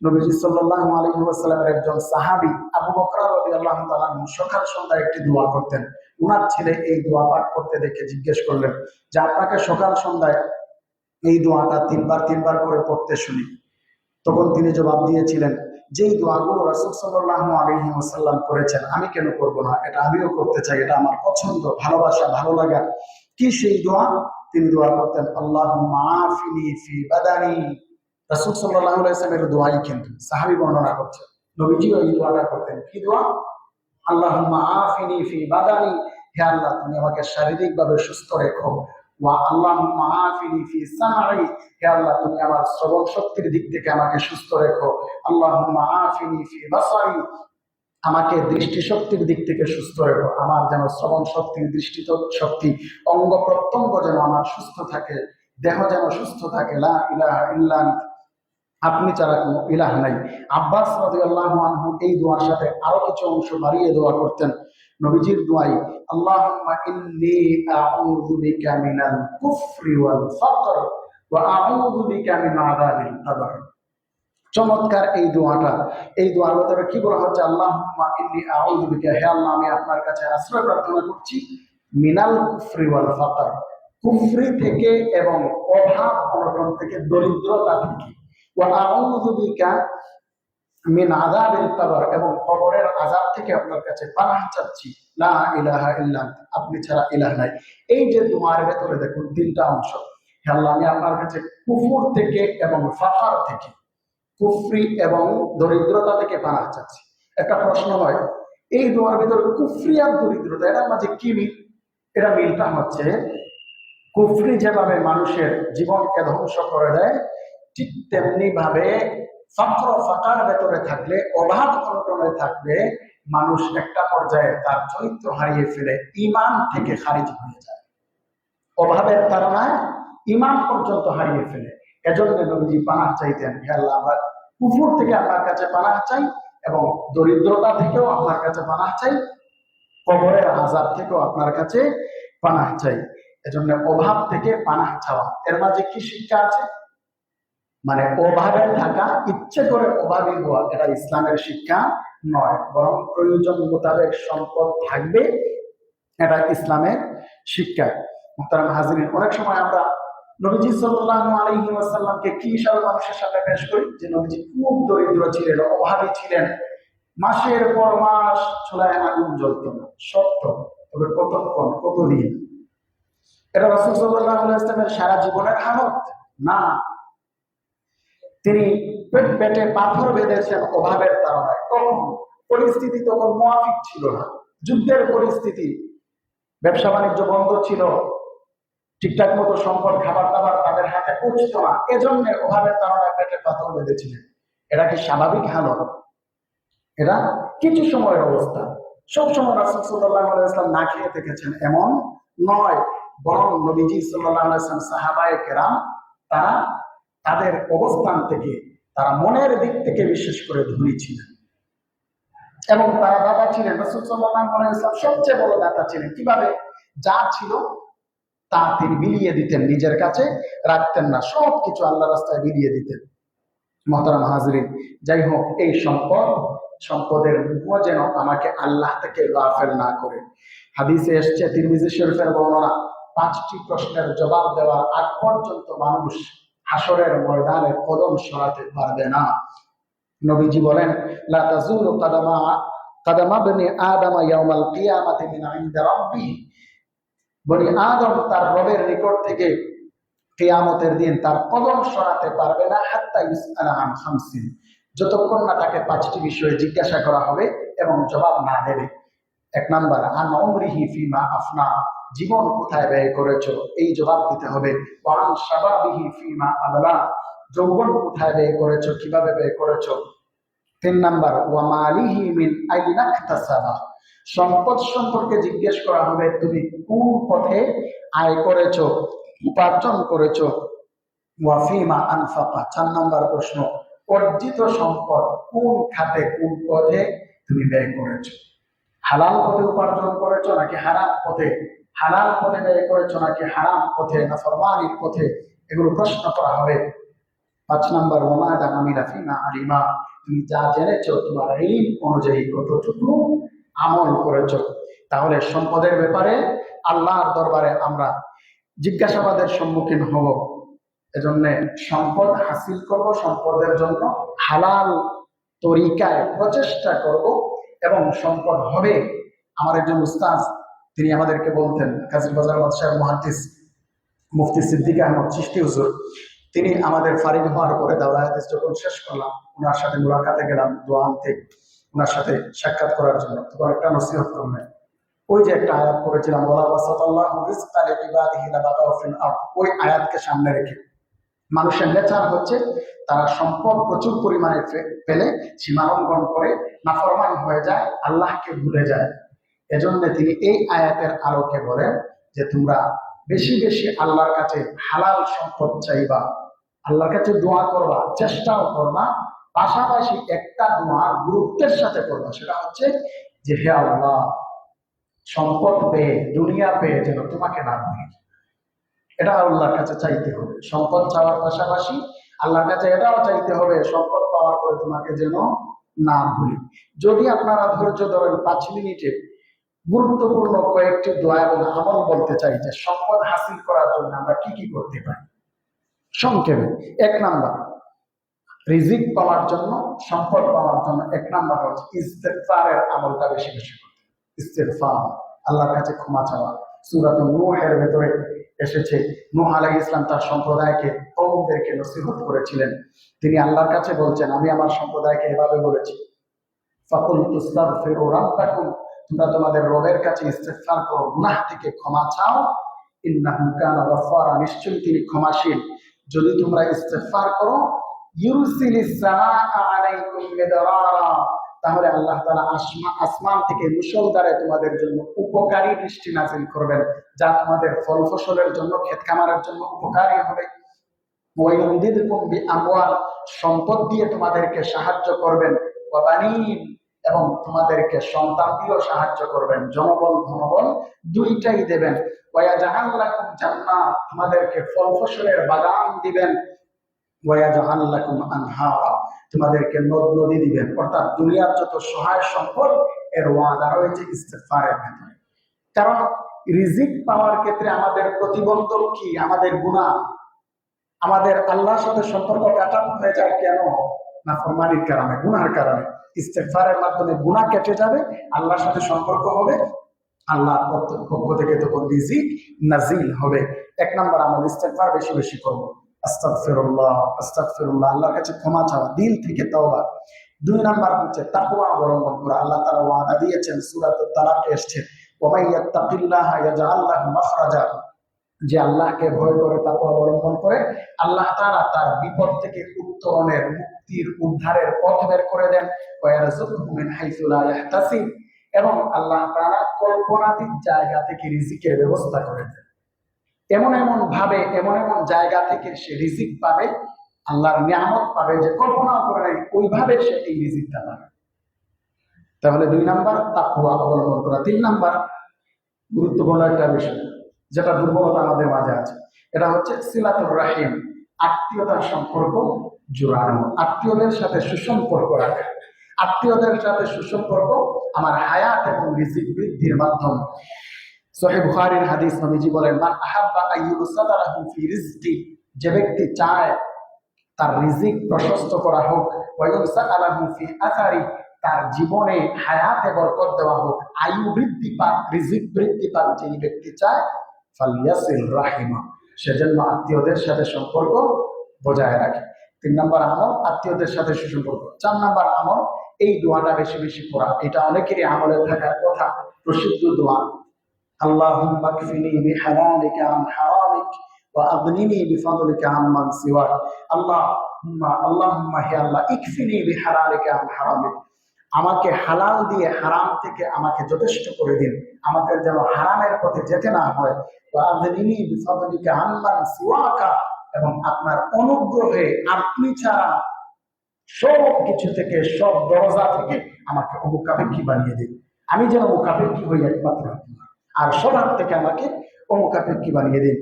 নবীজি সাল্লাল্লাহু আলাইহি ওয়াসাল্লামের একজন সাহাবী আবু বকর রাদিয়াল্লাহু তাআলা সকাল সন্ধ্যায় একটি দোয়া করতেন। উনার ছেলে এই দোয়া পাঠ করতে দেখে জিজ্ঞেস করলেন যে, আপনাকে সকাল সন্ধ্যায় এই দোয়াটা তিনবার করে পড়তে শুনি। তখন তিনি জবাব দিয়েছিলেন, যেই দোয়াগুলো রাসূল সাল্লাল্লাহু আলাইহি ওয়াসাল্লাম করেছেন আমি কেন করব না, এটা আমিও করতে চাই, এটা আমার পছন্দ, ভালোবাসা, ভালো লাগা। কি সেই দোয়া? তিনি দোয়া করতেন, আল্লাহুম্মা আফিনি ফি বাদানি। রাসূল সাল্লাল্লাহু আলাইহি ওয়াসাল্লামের দোয়াই কিন্তু সাহাবী বর্ণনা করছেন, নবীজিও এই দোয়াটা করতেন। কি দোয়া? আল্লাহুম্মা আফিনি ফি বাদানি, হে আল্লাহ তুমি আমাকে শারীরিকভাবে সুস্থ রেখো। ওয়া আল্লাহুম্মা আফিনি ফি সামঈ, হে আল্লাহ তুমি আমার শ্রবণ শক্তির দিক থেকে আমাকে সুস্থ রেখো। আল্লাহুম্মা আফিনি ফি বাসারি, আমাকে দৃষ্টি শক্তির দিক থেকে সুস্থ রেখো, আমার যেন শ্রবণ শক্তি, দৃষ্টি শক্তি, অঙ্গ প্রত্যঙ্গ যেন আমার সুস্থ থাকে, দেহ যেন সুস্থ থাকে। লা ইলাহা ইল্লা আনতা, আপনি ছাড়া কোনো ইলাহ নাই। আব্বাস রাদিয়াল্লাহু আনহু এই দোয়ার সাথে আরো কিছু অংশ বাড়িয়ে দোয়া করতেন। নবীজির দোয়াই, আল্লাহুম্মা ইন্নী আউযু বিকা মিনাল কুফরি ওয়াল ফাকর ওয়া আউযু বিকা মিন আযাবিল কবর। চমৎকার এই দোয়াটা। এই দোয়ার ভিতরে কি বলা হচ্ছে? আল্লাহুম্মা ইন্নী আউযু বিকা, হে আল্লাহ আমি আপনার কাছে আশ্রয় প্রার্থনা করছি, মিনাল কুফরি ওয়াল ফাকর, কুফরি থেকে এবং অভাব অনটন থেকে, দরিদ্রতা থেকে, ওয়া আউযু বিকা মিন আযাবিল কবর, এবং কবরের আযাব থেকে আপনার কাছে পানাহ চাচ্ছি, লা ইলাহা ইল্লা আনতা, আপনি ছাড়া ইলাহ নাই। এই যে দোয়ার ভেতরে দেখুন তিনটা অংশ। হে আল্লাহ আমি আপনার কাছে কুফর থেকে এবং ফাকার থেকে, কুফরি এবং দরিদ্রতা থেকে পানাহ চাচ্ছি। একটা প্রশ্ন হয়, এই দোয়ার ভিতরে কুফরি আর দরিদ্রতা এটার মাঝে কি মিল? এটা মিলটা হচ্ছে, কুফরি যেভাবে মানুষের জীবনকে ধ্বংস করে দেয়, ঠিক তেমনি ভাবে ফাকর ফাকার ভেতরে থাকলে, অভাব অনটনে থাকলে মানুষ একটা পর্যায়ে তার চরিত্র হারিয়ে ফেলে, ঈমান থেকে খারিজ হয়ে যায়, অভাবের কারণে ঈমান পর্যন্ত হারিয়ে ফেলে। এজন্য নবীজি পানাহ চাইতেন, হে আল্লাহ আমরা কুফর থেকে আপনার কাছে পানাহ চাই এবং দরিদ্রতা থেকেও আপনার কাছে পানাহ চাই, কবরের আযাব থেকেও আপনার কাছে পানাহ চাই। এজন্য অভাব থেকে পানাহ চাওয়া, এর মাঝে কি শিক্ষা আছে? মানে অভাবে থাকা, ইচ্ছে করে অভাবী হওয়া, এটা ইসলামের শিক্ষা নয়, বরং প্রয়োজন মোতাবেক সম্পদ থাকবে, এটা ইসলামের শিক্ষা। মুহতারাম হাজিরিন, অনেক সময় আমরা নবীজি সাল্লাল্লাহু আলাইহি ওয়াসাল্লামকে কি হিসাবে মানুষের সামনে পেশ করি? যে নবীজি খুব দরিদ্র ছিলেন, অভাবী ছিলেন, মাসের পর মাস চুলায় আগুন জ্বলত না। সত্য, তবে কতক্ষণ, কতদিন? এটা রাসূল সাল্লাল্লাহু আলাইহি ওয়াসাল্লামের সারা জীবনের হালত না। তিনি পেটে পাথর বেঁধেছেন অভাবের তাড়নায়। তখন পরিস্থিতি তখন মুআফিক ছিল না, যুদ্ধের পরিস্থিতি, ব্যবসা বাণিজ্য বন্ধ ছিল, ঠিকঠাক মতো সম্পদ খাবার দাবার তাদের হাতে পৌঁছত না, এজন্য অভাবের তাড়নায় পেটে পাথর বেঁধেছিলেন। এটা কি স্বাভাবিক হালত? এটা কিছু সময়ের অবস্থা। সবসময় রাসূল সাল্লাল্লাহু আলাইহি ওয়াসাল্লাম না খেয়ে থেকেছেন এমন নয়, বরং নবীজি সাল্লাল্লাহু আলাইহি ওয়াসাল্লাম সাহাবায়ে কেরাম তারা তাদের অবস্থান থেকে, তারা মনের দিক থেকে বিশেষ করে ধনী ছিলেন এবং তারা দাতা ছিলেন। রাসূল সাল্লাল্লাহু আলাইহি ওয়াসাল্লাম সবচেয়ে বড় দাতা ছিলেন। কিভাবে? যা ছিল তা তিনি বিলিয়ে দিতেন, নিজের কাছে রাখতেন না, সবকিছু আল্লাহর রাস্তায় বিলিয়ে দিতেন। মুহতারাম হাজিরিন, যাই হোক, এই সম্পদের মোহ যেন আমাকে আল্লাহ থেকে গাফেল না করে। হাদিসে এসেছে, তিরমিজি শরীফের বর্ণনা, 5টি প্রশ্নের জবাব দেওয়ার আগ পর্যন্ত মানুষ হাসরের ময়দানে কদম সরাতে পারবে না। নবীজি বলেন, লা তাজুলু কাদামা বনি আদম ইয়াউমাল কিয়ামাতি মিন ইনদি রাব্বিহি, বনি আদম তার রবের নিকট থেকে কিয়ামতের দিন তার কদম সরাতে পারবে না, হাত্তা ইউসআলা আন খামসিন, যতক্ষণ না তাকে 5টি বিষয়ে জিজ্ঞাসা করা হবে এবং জবাব না দেবে। 1 নাম্বার, আন উমরিহি ফিমা আফনা, জীবন কোথায় ব্যয় করেছো, এই জবাব দিতে হবে। ওয়ান শাবাবিহি ফিমা আবলা, যৌবন কোথায় ব্যয় করেছো, কিভাবে ব্যয় করেছো। 3 নাম্বার, ওয়া মালিহি মিন আইনা ইকতাসাবা, সম্পদ সম্পর্কে জিজ্ঞেস করা হবে, তুমি কোন পথে আয় করেছো, উপার্জন করেছো। ওয়া ফিমা আনফাকা, 4 নাম্বার প্রশ্ন, অর্জিত সম্পদ কোন খাতে, কোন পথে তুমি ব্যয় করেছো, হালাল পথে উপার্জন করেছো নাকি হারাম পথে, হালাল পথে ব্যয় করেছো নাকি হারাম পথে, না ফরমানির পথে, এগুলো প্রশ্ন করা হবে। 5 নাম্বার, ওয়ামাদা আমিলা ফিমা আলিমা, তুমি যা জেনেছো তোমার ইলম অনুযায়ী কতটুকু আমল করেছো। তাহলে সম্পদের ব্যাপারে আল্লাহর দরবারে আমরা জিজ্ঞাসাবাদের সম্মুখীন হব। এজন্য সম্পদ হাসিল করব, সম্পদের জন্য হালাল তরিকায় প্রচেষ্টা করব এবং সম্পদ হবে। আমার একজন উস্তাদ, তিনি আমাদেরকে বলতেন, কাজী বাজার বাদশাহ মুহাদ্দিস মুফতি সিদ্দিক আহমদ চিশতি হুজুর, তিনি আমাদের ফারিগ হওয়ার পরে দাওরা হাদিস যখন শেষ করলাম, ওনার সাথে মুলাকাতে গেলাম দোয়া আনতে, ওনার সাথে সাক্ষাৎ করার জন্য, তখন একটা নসিহত করলেন। ওই যে একটা আয়াত পড়েছিলাম, ওয়ালা ওয়াসাতাল্লাহু রিজকা লিইবাদিহি লাবাগাউ ফিল আরদ, ওই আয়াতকে সামনে রেখে মানুষের নেচার হচ্ছে তারা সম্পদ প্রচুর পরিমাণে পেলে সীমালঙ্ঘন করে নাফরমান হয়ে যায়, আল্লাহকে ভুলে যায়। এজন্য তিনি এই আয়াতের আলোকে বলেন যে তোমরা বেশি বেশি আল্লাহর কাছে হালাল সম্পদ চাইবা, আল্লাহর কাছে দোয়া করবা, চেষ্টাও করবা, পাশাপাশি একটা দোয়া গুরুত্বের সাথে করবা, সেটা হচ্ছে যে হে আল্লাহ, সম্পদ পেয়ে, দুনিয়া পেয়ে যেন তোমাকে না ভুলি। এটা আল্লাহর কাছে চাইতে হবে। সম্পদ চাওয়ার পাশাপাশি আল্লাহর কাছে এটাও চাইতে হবে, সম্পদ পাওয়ার পরে তোমাকে যেন না ভুলি। যদি আপনারা ধৈর্য ধরেন 5 মিনিটে গুরুত্বপূর্ণ কয়েকটি দোয়া এবং আমল বলতে চাই যে সম্পদ হাসিল করার জন্য আমরা কি কি করতে পারি। সংক্ষেপে, 1 নাম্বার, রিজিক পাওয়ার জন্য, সম্পদ পাওয়ার জন্য 1 নাম্বার হচ্ছে ইস্তেগফারের আমলটা বেশি বেশি করতে। ইস্তেগফার, আল্লাহর কাছে ক্ষমা চাওয়া। সূরা নূহের ভেতরে এসেছে, নূহ আলাইহিস সালাম তার সম্প্রদায়কে, কওমদেরকে নসিহত করেছিলেন। তিনি আল্লাহর কাছে বলছেন, আমি আমার সম্প্রদায়কে এভাবে বলেছি, ফাকুলতু ইস্তাগফিরু রাব্বাকুম, তোমরা তোমাদের রবের কাছে ইস্তেগফার করো, গুনাহ থেকে ক্ষমা চাও, ইন্নাহু কানা গাফফারা, নিশ্চয়ই তিনি ক্ষমাশীল। যদি তোমরা ইস্তেগফার করো, ইউরসিলিস সামাআ আলাইকুম মিদরারা, তাহলে আল্লাহ তাআলা আসমান থেকে মুষলধারে তোমাদের জন্য উপকারী বৃষ্টি নাযিল করবেন, যা তোমাদের ফল ফসলের জন্য, ক্ষেত খামারের জন্য উপকারী হবে। ওয়াইয়ুমদিদকুম বিআমওয়াল, সম্পদ দিয়ে তোমাদেরকে সাহায্য করবেন, ওয়া বানিন, এবং তোমাদেরকে সন্তান দিয়েও সাহায্য করবেন, জনবল ধনবল দুইটাই দেবেন। ওয়ায়াজআল লাকুম জান্নাত, তোমাদেরকে ফল ফসলের বাগান দিবেন। ওয়ায়াজআল লাকুম আনহারা, তোমাদেরকে নদ নদী দিবেন। অর্থাৎ দুনিয়ার যত সহায় সম্পদ এর ওয়াদা রয়েছে ইস্তেগফারের ভেতরে। কারণ রিজিক পাওয়ার ক্ষেত্রে আমাদের প্রতিবন্ধক কি? আমাদের গুনাহ। আমাদের আল্লাহর সাথে সম্পর্ক কাটানো হয়ে যায় কেন? নাফরমানির কারণে, গুনাহর কারণে। ইস্তেগফারের মাধ্যমে গুনাহ কেটে যাবে, আল্লাহর সাথে সম্পর্ক হবে, আল্লাহর পক্ষ থেকে তখন রিজিক নাজিল হবে। 1 নাম্বার আমল, ইস্তেগফার বেশি বেশি করব। আস্তাগফিরুল্লাহ, আস্তাগফিরুল্লাহ, আল্লাহর কাছে ক্ষমা চাওয়া, দিল থেকে তওবা। 2 নাম্বার হচ্ছে তাকওয়া অবলম্বন করা। আল্লাহ তাআলা ওয়াদা দিয়েছেন, সূরাতুত তালাকে এসেছে, ওয়া মান ইয়াত্তাকিল্লাহা ইয়াজআল লাহু মাখরাজা, যে আল্লাহকে ভয় করে, তাকওয়া অবলম্বন করে, আল্লাহ তাআলা তার বিপদ থেকে উত্তরণের, মুক্তির, উদ্ধারের পথ বের করে দেন। ওয়া ইয়ারযুকহু মিন হাইসু লা ইয়াহতাসিব, এবং আল্লাহ তাআলা কল্পনাতীত জায়গা থেকে রিজিকের ব্যবস্থা করে দেন। এমন এমন ভাবে, এমন এমন জায়গা থেকে সে রিজিক পাবে, আল্লাহর নিয়ামত পাবে, যে কল্পনা করে নাই ওইভাবে সে এই রিজিকটা পাবে। তাহলে 2 নাম্বার তাকওয়া অবলম্বন করা। 3 নাম্বার গুরুত্বপূর্ণ একটা বিষয়, যেটা দুর্বলতা আমাদের মাঝে আছে, এটা হচ্ছে সিলাতুর রাহিম, আত্মীয়তার সম্পর্ক জোড়ানো, আত্মীয়দের সাথে সুসম্পর্ক রাখা। আত্মীয়দের সাথে সুসম্পর্ক আমার হায়াত এবং রিজিক বৃদ্ধির মাধ্যম। সহিহ বুখারীর হাদিস, নবীজি বলেন, মান আহাব্বা আইয়ুবসাতা লাহু ফি রিজকি, যে ব্যক্তি চায় তার রিজিক প্রশস্ত করা হোক, ওয়া ইউসাকা লাহু ফি আসারি, তার জীবনে হায়াতে বরকত দেওয়া হোক, আয়ু বৃদ্ধি পাক, রিজিক বৃদ্ধি পাক, যে ব্যক্তি চায়, ফালিয়াসিল রাহিমা, সেজন্য আত্মীয়দের সাথে সম্পর্ক বজায় রাখে। 3 নাম্বার আমল, আত্মীয়দের সাথে সুসম্পর্ক। 4 নাম্বার আমল, এই দোয়াটা বেশি বেশি পড়া। এটা অনেকেরই আমলে থাকার কথা, প্রসিদ্ধ দোয়া, আল্লাহুম্মা কফিনি বিহালালিকা আন হারামিক ওয়া আগনিনি বিফাদলিকা আম্মান সিওয়াক। আল্লাহুম্মা, হে আল্লাহ, ইকফিনি বিহালালিকা আন হারামিক, আমাকে হালাল দিয়ে হারাম থেকে আমাকে যথেষ্ট করে দিন, আমাকে যেন হারামের পথে যেতে না হয়। ওয়া আগনিনি বিফাদলিকা আম্মান সিওয়াকা, এবং আপনার অনুগ্রহে, আপনি ছাড়া সব কিছু থেকে, সব দরজা থেকে আমাকে অমুখাপেক্ষী বানিয়ে দিন। আমি যেন মুখাপেক্ষী হই একমাত্র আপনার, আর সবার থেকে আমাকে অমুখাপেক্ষী বানিয়ে দিন।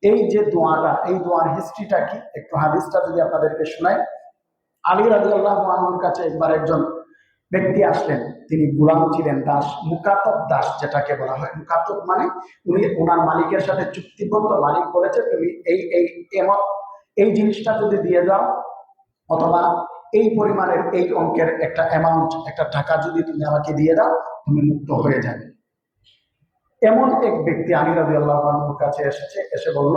এই যে দোয়াটা, এই দোয়ার হিস্ট্রিটা কি, একটু হাদিসটা যদি আপনাদেরকে শোনাই। আলী রাদিয়াল্লাহু আনহুর কাছে একবার একজন ব্যক্তি আসলেন, তিনি গোলাম ছিলেন, দাস, মুকাতব দাস যেটাকে বলা হয়। মুকাতব মানে উনি ওনার মালিকের সাথে চুক্তিবদ্ধ, মালিক বলেছে তুমি এই জিনিসটা যদি দিয়ে দাও, অথবা এই পরিমাণের, এই অঙ্কের একটা অ্যামাউন্ট, একটা টাকা যদি তুমি আমাকে দিয়ে দাও, তুমি মুক্ত হয়ে যাবে। এমন এক ব্যক্তি আলী রাদিয়াল্লাহু আনহুর কাছে এসেছে, এসে বলল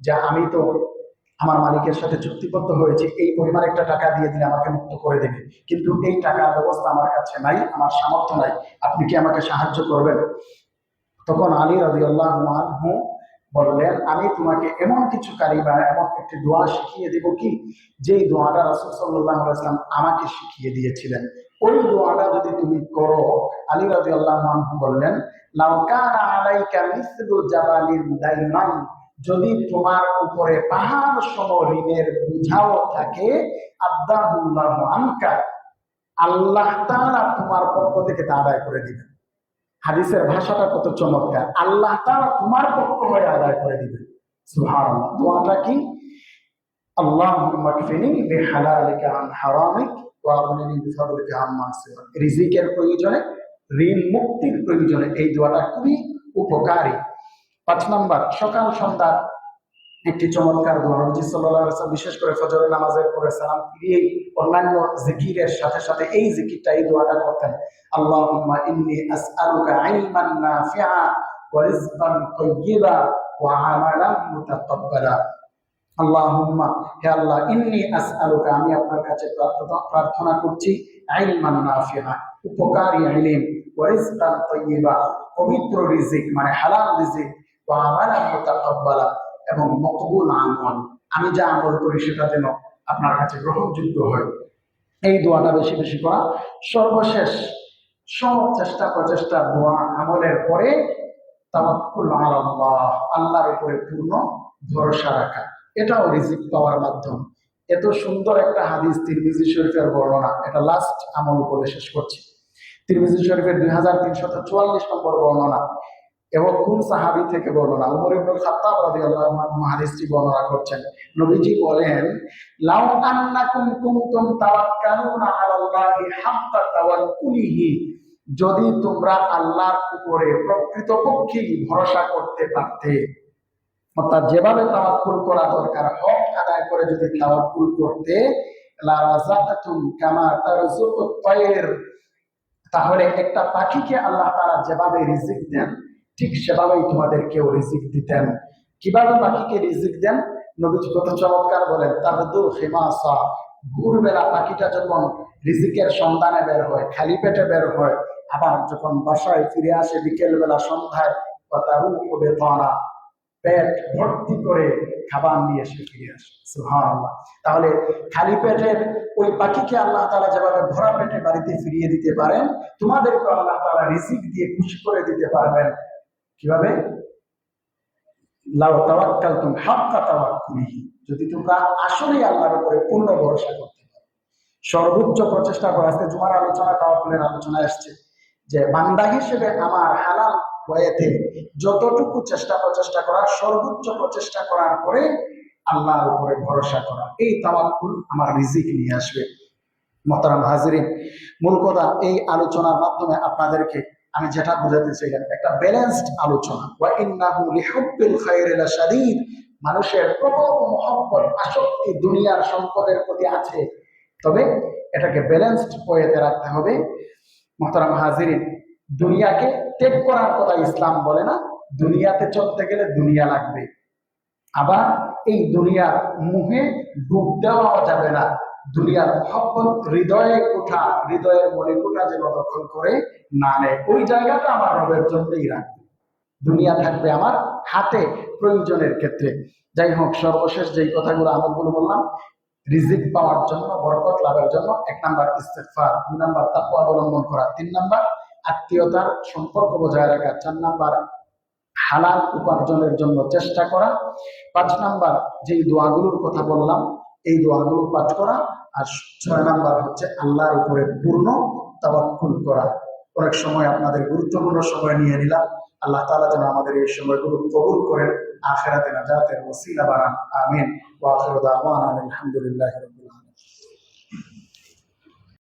যে আমি তো আমার মালিকের সাথে চুক্তিবদ্ধ হয়েছে, এই পরিমাণ একটা টাকা দিয়ে দিলে আমাকে মুক্ত করে দেবে, কিন্তু এই টাকার ব্যবস্থা আমার কাছে নাই, আমার সামর্থ্য নাই, আপনি কি আমাকে সাহায্য করবেন? তখন আলী রাদিয়াল্লাহু আনহু বললেন, আমি তোমাকে এমন কিছু কালিমা, এমন একটি দোয়া শিখিয়ে দিব কি, যেই দোয়াটা রাসূল সাল্লাল্লাহু আলাইহি ওয়াসাল্লাম আমাকে শিখিয়ে দিয়েছিলেন। ওই দোয়াটা যদি তুমি করো, আলী রাদিয়াল্লাহু আনহু বললেন, লাউ কানা আলাইকা মিসলু জাবালিন দাইমান যদি তোমার উপরে পাহাড় সম ঋণের বোঝাও থাকে, আদাহুল্লাহু আনকা, আল্লাহ তাআলা তোমার পক্ষ থেকে তা আদায় করে দিবেন। হাদিসের ভাষাটা কত চমৎকার! আল্লাহ তাআলা তোমার পক্ষ হয়ে আদায় করে দিবেন। সুবহানাল্লাহ। দোয়াটা কি? আল্লাহুম্মা কফিনি বিহালালিকা আন হারামিক ওয়া আগনিনি বিফাদলিকা আম্মান সিওয়াক। রিজিকের প্রয়োজনে, ঋণ মুক্তির প্রয়োজনে এই দোয়াটা খুবই উপকারী। 5 নাম্বার, সকাল সন্ধ্যা একটি চমৎকার দোয়া। নবী সাল্লাল্লাহু আলাইহি ওয়াসাল্লাম বিশেষ করে ফজরের নামাজের পরে সালাম ফিরিয়ে অন্যান্য জিকিরের সাথে সাথে এই জিকিরটা, এই দোয়াটা করতেন। আল্লাহুম্মা ইন্নী আসআলুকা ইলমান নাফিআ ওয়া রিজকান তাইয়্যিবা ওয়া আমালান মুতাকাব্বালা। আল্লাহুম্মা, হে আল্লাহ, ইন্নী আসআলুকা, আমি আপনার কাছে প্রার্থনা করছি, ইলমান নাফিআ, উপকারী ইলম, ওয়া রিজকান তাইয়্যিবা, পবিত্র রিজিক মানে হালাল রিজিক, ওয়া আমালান মুতাকাব্বালা, এবং মকবুল আমল, আমি যা আমল করি সেটা যেন আপনার কাছে গ্রহণযোগ্য হয়। এই দোয়াটা বেশি বেশি করা। সর্বশেষ সব চেষ্টা প্রচেষ্টা দোয়া আমলের পরে তাওয়াক্কুল আলাল্লাহ, আল্লাহর উপরে পূর্ণ ভরসা রাখা, এটাও রিজিক পাওয়ার মাধ্যম। এত সুন্দর একটা হাদিস তিরমিজি শরীফের বর্ণনা, এটা লাস্ট আমল বলে শেষ করছি। তিরমিজি শরীফের 2344 নম্বর বর্ণনা, এবং কোন সাহাবী থেকে বর্ণনা? উমর ইবনে খাত্তাব রাদিয়াল্লাহু আনহু হাদিসটি বর্ণনা করছেন। নবীজি বলেন, লাউ আন্নাকুম কুনতুম তাওয়াক্কালুনা আলাল্লাহি হাক্কা তাওয়াক্কুলিহি, যদি তোমরা আল্লাহর উপরে প্রকৃতপক্ষেই ভরসা করতে পারতে, অর্থাৎ যেভাবে তাওয়াক্কুল করা দরকার, হক আদায় করে যদি তাওয়াক্কুল করতে, লা রাযাকাতুম কামা তারযুকুত তায়র, তাহলে একটা পাখিকে আল্লাহ তাআলা যেভাবে রিজিক দেন ঠিক সেভাবেই তোমাদেরকেও রিজিক দিতেন। কিভাবে পাখিকে রিজিক দেন? নবীজি কত চমৎকার বলেন, তাবদু খিমাসা, ভোরবেলা পাখিটা যখন রিজিকের সন্ধানে বের হয়, খালি পেটে বের হয়, আবার যখন বাসায় ফিরে আসে বিকেল বেলা সন্ধ্যায়, বেতানা, পেট ভর্তি করে খাবার নিয়ে এসে ফিরে আসে। সুবহানাল্লাহ। তাহলে খালি পেটের ওই পাখিকে আল্লাহ তাআলা যেভাবে ভরা পেটে বাড়িতে ফিরিয়ে দিতে পারেন, তোমাদেরকে আল্লাহ তাআলা রিজিক দিয়ে খুশি করে দিতে পারবেন। কিভাবে? লাউ তাওয়াক্কালতুম হাক্কা তাওয়াক্কুলিহি, যদি তোমরা আসলেই আল্লাহর উপরে পূর্ণ ভরসা করতে পারো। সর্বোচ্চ প্রচেষ্টা করা। আজকে জুমার আলোচনা, তাওয়াক্কুলের আলোচনা আসছে যে বান্দা হিসেবে আমার হালাল ওয়েতে যতটুকু চেষ্টা প্রচেষ্টা করা, সর্বোচ্চ প্রচেষ্টা করার পরে আল্লাহর উপরে ভরসা করা, এই তাওয়াক্কুল আমার রিজিক নিয়ে আসবে। মুহতারাম হাজিরিন, মূল কথা, এই আলোচনার মাধ্যমে আপনাদেরকে আমি যেটা বোঝাতে চাইলাম, একটা ব্যালেন্সড আলোচনা। ওয়া ইন্নাহু লিহুব্বিল খায়রি লাশাদীদ, মানুষের প্রবল মহব্বত, আসক্তি দুনিয়ার সম্পদের প্রতি আছে, তবে এটাকে ব্যালেন্সড ওয়েতে রাখতে হবে। মুহতারাম হাজিরিন, দুনিয়াকে ত্যাগ করার কথা ইসলাম বলে না। দুনিয়াতে চলতে গেলে দুনিয়া লাগবে, আবার এই দুনিয়ার মুহে ডুব দেওয়া যাবে না। দুনিয়ার মহব্বত হৃদয়ে কোঠা, হৃদয়ের মনে কোঠা যেন দখল করে না নেয়, ওই জায়গাটা আমার রবের জন্যই রাখবে। দুনিয়া থাকবে আমার হাতে প্রয়োজনের ক্ষেত্রে। যাই হোক, সর্বশেষ যেই কথাগুলো আমলগুলো বললাম, রিজিক পাওয়ার জন্য, বরকত লাভের জন্য 1 নাম্বার ইস্তেগফার, 2 নাম্বার তাকওয়া অবলম্বন করা, 3 নাম্বার আত্মীয়তার সম্পর্ক বজায় রাখা, 4 নাম্বার হালাল উপার্জনের জন্য চেষ্টা করা, 5 নাম্বার যেই দোয়াগুলোর কথা বললাম এই দোয়াগুলো পাঠ করা, আর 6 নাম্বার হচ্ছে আল্লাহর উপরে পূর্ণ তাওয়াক্কুল করা। অনেক সময় আপনাদের গুরুত্বপূর্ণ সময় নিয়ে নিলাম। আল্লাহ তাআলা যেন আমাদের এই সময়গুলো কবুল করেন, আখিরাতে নাজাতের ওসিলা বানান। আমিন। ওয়া আখিরু দাওয়ানা আলহামদুলিল্লাহি রাব্বিল আলামিন।